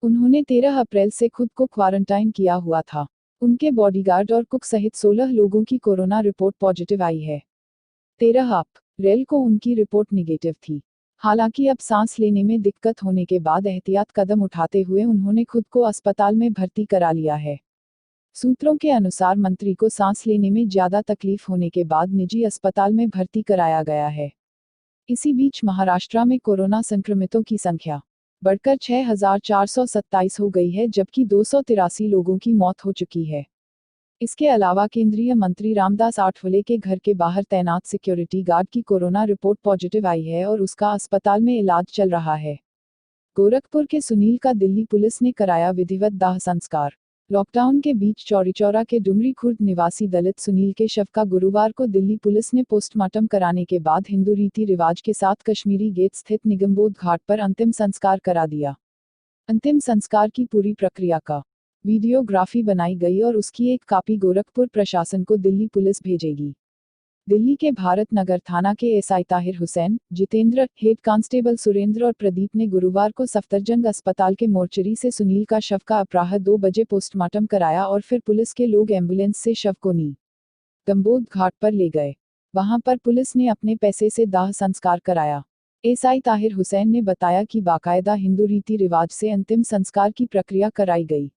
उन्होंने 13 अप्रैल से खुद को क्वारंटाइन किया हुआ था। उनके बॉडीगार्ड और कुक सहित 16 लोगों की कोरोना रिपोर्ट पॉजिटिव आई है। 13 अप्रैल को उनकी रिपोर्ट निगेटिव थी। हालांकि अब सांस लेने में दिक्कत होने के बाद एहतियात कदम उठाते हुए उन्होंने खुद को अस्पताल में भर्ती करा लिया है। सूत्रों के अनुसार मंत्री को सांस लेने में ज्यादा तकलीफ होने के बाद निजी अस्पताल में भर्ती कराया गया है। इसी बीच महाराष्ट्र में कोरोना संक्रमितों की संख्या बढ़कर 6,427 हो गई है, जबकि 283 लोगों की मौत हो चुकी है। इसके अलावा केंद्रीय मंत्री रामदास आठवले के घर के बाहर तैनात सिक्योरिटी गार्ड की कोरोना रिपोर्ट पॉजिटिव आई है और उसका अस्पताल में इलाज चल रहा है। गोरखपुर के सुनील का दिल्ली पुलिस ने कराया विधिवत दाह संस्कार। लॉकडाउन के बीच चौरीचौरा के डुमरी खुर्द निवासी दलित सुनील के शव का गुरुवार को दिल्ली पुलिस ने पोस्टमार्टम कराने के बाद हिंदू रीति रिवाज के साथ कश्मीरी गेट स्थित निगमबोध घाट पर अंतिम संस्कार करा दिया। अंतिम संस्कार की पूरी प्रक्रिया का वीडियोग्राफी बनाई गई और उसकी एक कॉपी गोरखपुर प्रशासन को दिल्ली पुलिस भेजेगी। दिल्ली के भारत नगर थाना के SI Tahir Hussain, Jitendra, head constable Surendra और प्रदीप ने गुरुवार को सफदरजंग अस्पताल के मोर्चरी से सुनील का शव का अपराह 2 बजे पोस्टमार्टम कराया और फिर पुलिस के लोग एम्बुलेंस से शव को निगमबोध घाट पर ले गए। वहां पर पुलिस ने अपने पैसे से दाह संस्कार कराया। एसआई ताहिर हुसैन ने बताया कि बाकायदा हिंदू रीति रिवाज से अंतिम संस्कार की प्रक्रिया कराई गई।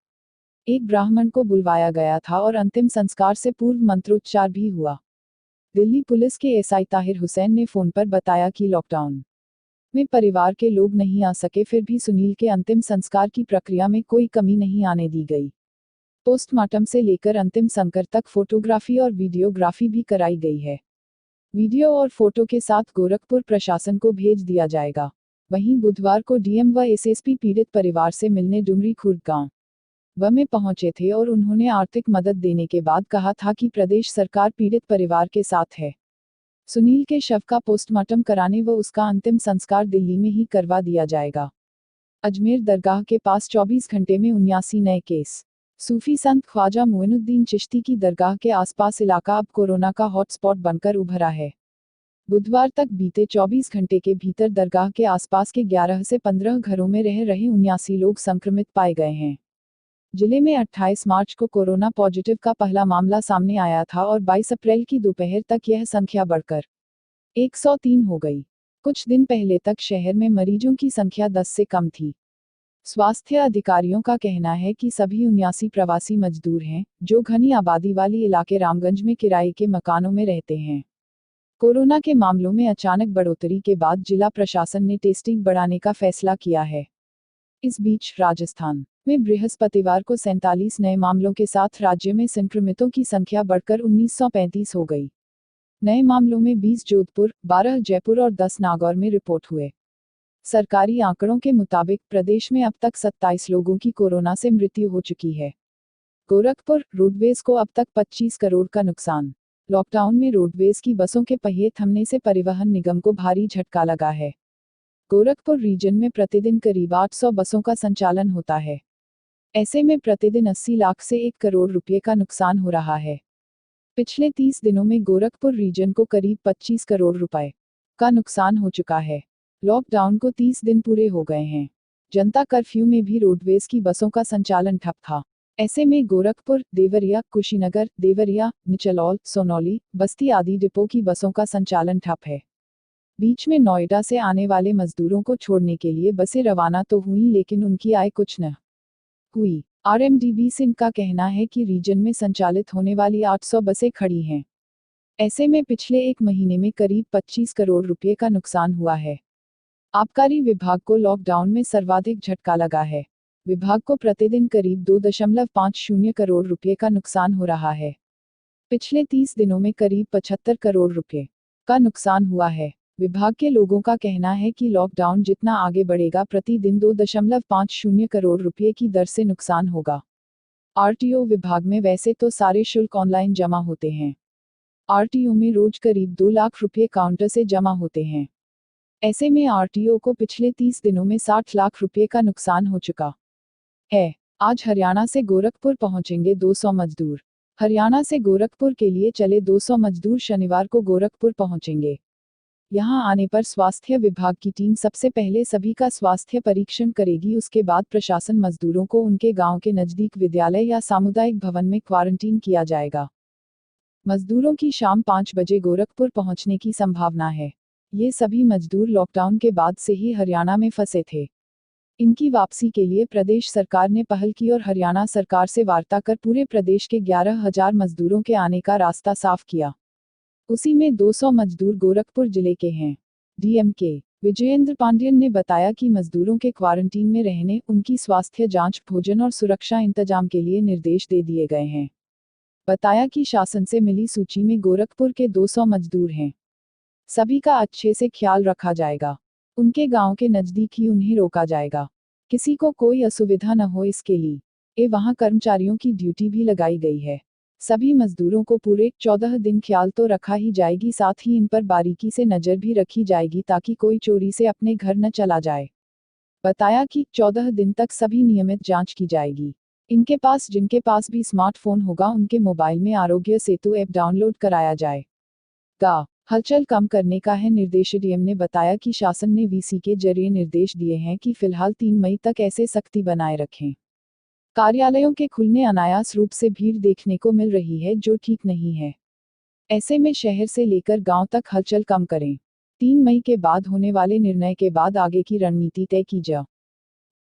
एक ब्राह्मण को बुलवाया गया था और अंतिम संस्कार से पूर्व मंत्रोच्चार भी हुआ। दिल्ली पुलिस के एसआई ताहिर हुसैन ने फोन पर बताया कि लॉकडाउन में परिवार के लोग नहीं आ सके, फिर भी सुनील के अंतिम संस्कार की प्रक्रिया में कोई कमी नहीं आने दी गई। पोस्टमार्टम से लेकर अंतिम संस्कार तक फोटोग्राफी और वीडियोग्राफी भी कराई गई है। वीडियो और फोटो के साथ गोरखपुर प्रशासन को भेज दिया जाएगा। वहीं बुधवार को डीएम व एसएसपी पीड़ित परिवार से मिलने डुमरी खुर्द गांव में पहुंचे थे और उन्होंने आर्थिक मदद देने के बाद कहा था कि प्रदेश सरकार पीड़ित परिवार के साथ है। सुनील के शव का पोस्टमार्टम कराने व उसका अंतिम संस्कार दिल्ली में ही करवा दिया जाएगा। अजमेर दरगाह के पास 24 घंटे में 79 नए केस। सूफी संत ख्वाजा मोइनुद्दीन चिश्ती की दरगाह के आसपास इलाका अब कोरोना का हॉटस्पॉट बनकर उभरा है। बुधवार तक बीते 24 घंटे के भीतर दरगाह के आसपास के 11 से 15 घरों में रह रहे 79 लोग संक्रमित पाए गए हैं। जिले में 28 मार्च को कोरोना पॉजिटिव का पहला मामला सामने आया था और 22 अप्रैल की दोपहर तक यह संख्या बढ़कर 103 हो गई। कुछ दिन पहले तक शहर में मरीजों की संख्या 10 से कम थी। स्वास्थ्य अधिकारियों का कहना है कि सभी 79 प्रवासी मजदूर हैं, जो घनी आबादी वाली इलाके रामगंज में किराए के मकानों में रहते हैं। कोरोना के मामलों में अचानक बढ़ोतरी के बाद जिला प्रशासन ने टेस्टिंग बढ़ाने का फैसला किया है। इस बीच राजस्थान में बृहस्पतिवार को 47 नए मामलों के साथ राज्य में संक्रमितों की संख्या बढ़कर 1935 हो गई। नए मामलों में 20 जोधपुर, 12 जयपुर और 10 नागौर में रिपोर्ट हुए। सरकारी आंकड़ों के मुताबिक प्रदेश में अब तक 27 लोगों की कोरोना से मृत्यु हो चुकी है। गोरखपुर रोडवेज को अब तक 25 करोड़ का नुकसान। लॉकडाउन में रोडवेज की बसों के पहिए थमने से परिवहन निगम को भारी झटका लगा है। गोरखपुर रीजन में प्रतिदिन करीब 800 बसों का संचालन होता है। ऐसे में प्रतिदिन 80 लाख से 1 करोड़ रुपए का नुकसान हो रहा है। पिछले 30 दिनों में गोरखपुर रीजन को करीब 25 करोड़ रुपए का नुकसान हो चुका है। लॉकडाउन को 30 दिन पूरे हो गए हैं। जनता कर्फ्यू में भी रोडवेज की बसों का संचालन ठप था। ऐसे में गोरखपुर, देवरिया, कुशीनगर, देवरिया, निचलौल, सोनौली, बस्ती आदि डिपो की बसों का संचालन ठप है। बीच में नोएडा से आने वाले मजदूरों को छोड़ने के लिए बसें रवाना तो हुई, लेकिन उनकी आय कुछ न हुई। आरएमडीबी सिंह का कहना है कि रीजन में संचालित होने वाली 800 बसें खड़ी हैं। ऐसे में पिछले एक महीने में करीब 25 करोड़ रुपए का नुकसान हुआ है। आबकारी विभाग को लॉकडाउन में सर्वाधिक झटका लगा है। विभाग को प्रतिदिन करीब 2.50 करोड़ रुपए का नुकसान हो रहा है। पिछले 30 दिनों में करीब 75 करोड़ रुपए का नुकसान हुआ है। विभाग के लोगों का कहना है कि लॉकडाउन जितना आगे बढ़ेगा, प्रतिदिन 2.50 करोड़ रुपए की दर से नुकसान होगा। आरटीओ विभाग में वैसे तो सारे शुल्क ऑनलाइन जमा होते हैं। आरटीओ में रोज करीब 2 लाख रुपए काउंटर से जमा होते हैं। ऐसे में आरटीओ को पिछले 30 दिनों में 60 लाख रुपए का नुकसान हो चुका है। आज हरियाणा से गोरखपुर पहुंचेंगे 200 मजदूर। हरियाणा से गोरखपुर के लिए चले 200 मजदूर शनिवार को गोरखपुर पहुंचेंगे। यहां आने पर स्वास्थ्य विभाग की टीम सबसे पहले सभी का स्वास्थ्य परीक्षण करेगी। उसके बाद प्रशासन मजदूरों को उनके गांव के नजदीक विद्यालय या सामुदायिक भवन में क्वारंटीन किया जाएगा। मजदूरों की शाम 5 बजे गोरखपुर पहुंचने की संभावना है। ये सभी मजदूर लॉकडाउन के बाद से ही हरियाणा में फंसे थे। इनकी वापसी के लिए प्रदेश सरकार ने पहल की और हरियाणा सरकार से वार्ता कर पूरे प्रदेश के 11,000 मजदूरों के आने का रास्ता साफ किया। उसी में 200 मजदूर गोरखपुर जिले के हैं। डीएम के विजयेंद्र पांडियन ने बताया कि मजदूरों के क्वारंटीन में रहने, उनकी स्वास्थ्य जांच, भोजन और सुरक्षा इंतजाम के लिए निर्देश दे दिए गए हैं। बताया कि शासन से मिली सूची में गोरखपुर के 200 मजदूर हैं। सभी का अच्छे से ख्याल रखा जाएगा। उनके गांव के नजदीक ही उन्हें रोका जाएगा। किसी को कोई असुविधा न हो इसके लिए वहां कर्मचारियों की ड्यूटी भी लगाई गई है। सभी मजदूरों को पूरे 14 दिन ख्याल तो रखा ही जाएगी, साथ ही इन पर बारीकी से नजर भी रखी जाएगी ताकि कोई चोरी से अपने घर न चला जाए। बताया कि 14 दिन तक सभी नियमित जांच की जाएगी। जिनके पास भी स्मार्टफोन होगा उनके मोबाइल में आरोग्य सेतु ऐप डाउनलोड कराया जाएगा। हलचल कम करने का है निर्देश। डीएम ने बताया कि शासन ने वीसी के जरिए निर्देश दिए हैं कि फिलहाल 3 मई तक ऐसे सख्ती बनाए रखें। कार्यालयों के खुलने अनायास रूप से भीड़ देखने को मिल रही है जो ठीक नहीं है। ऐसे में शहर से लेकर गांव तक हलचल कम करें। 3 मई के बाद होने वाले निर्णय के बाद आगे की रणनीति तय की जा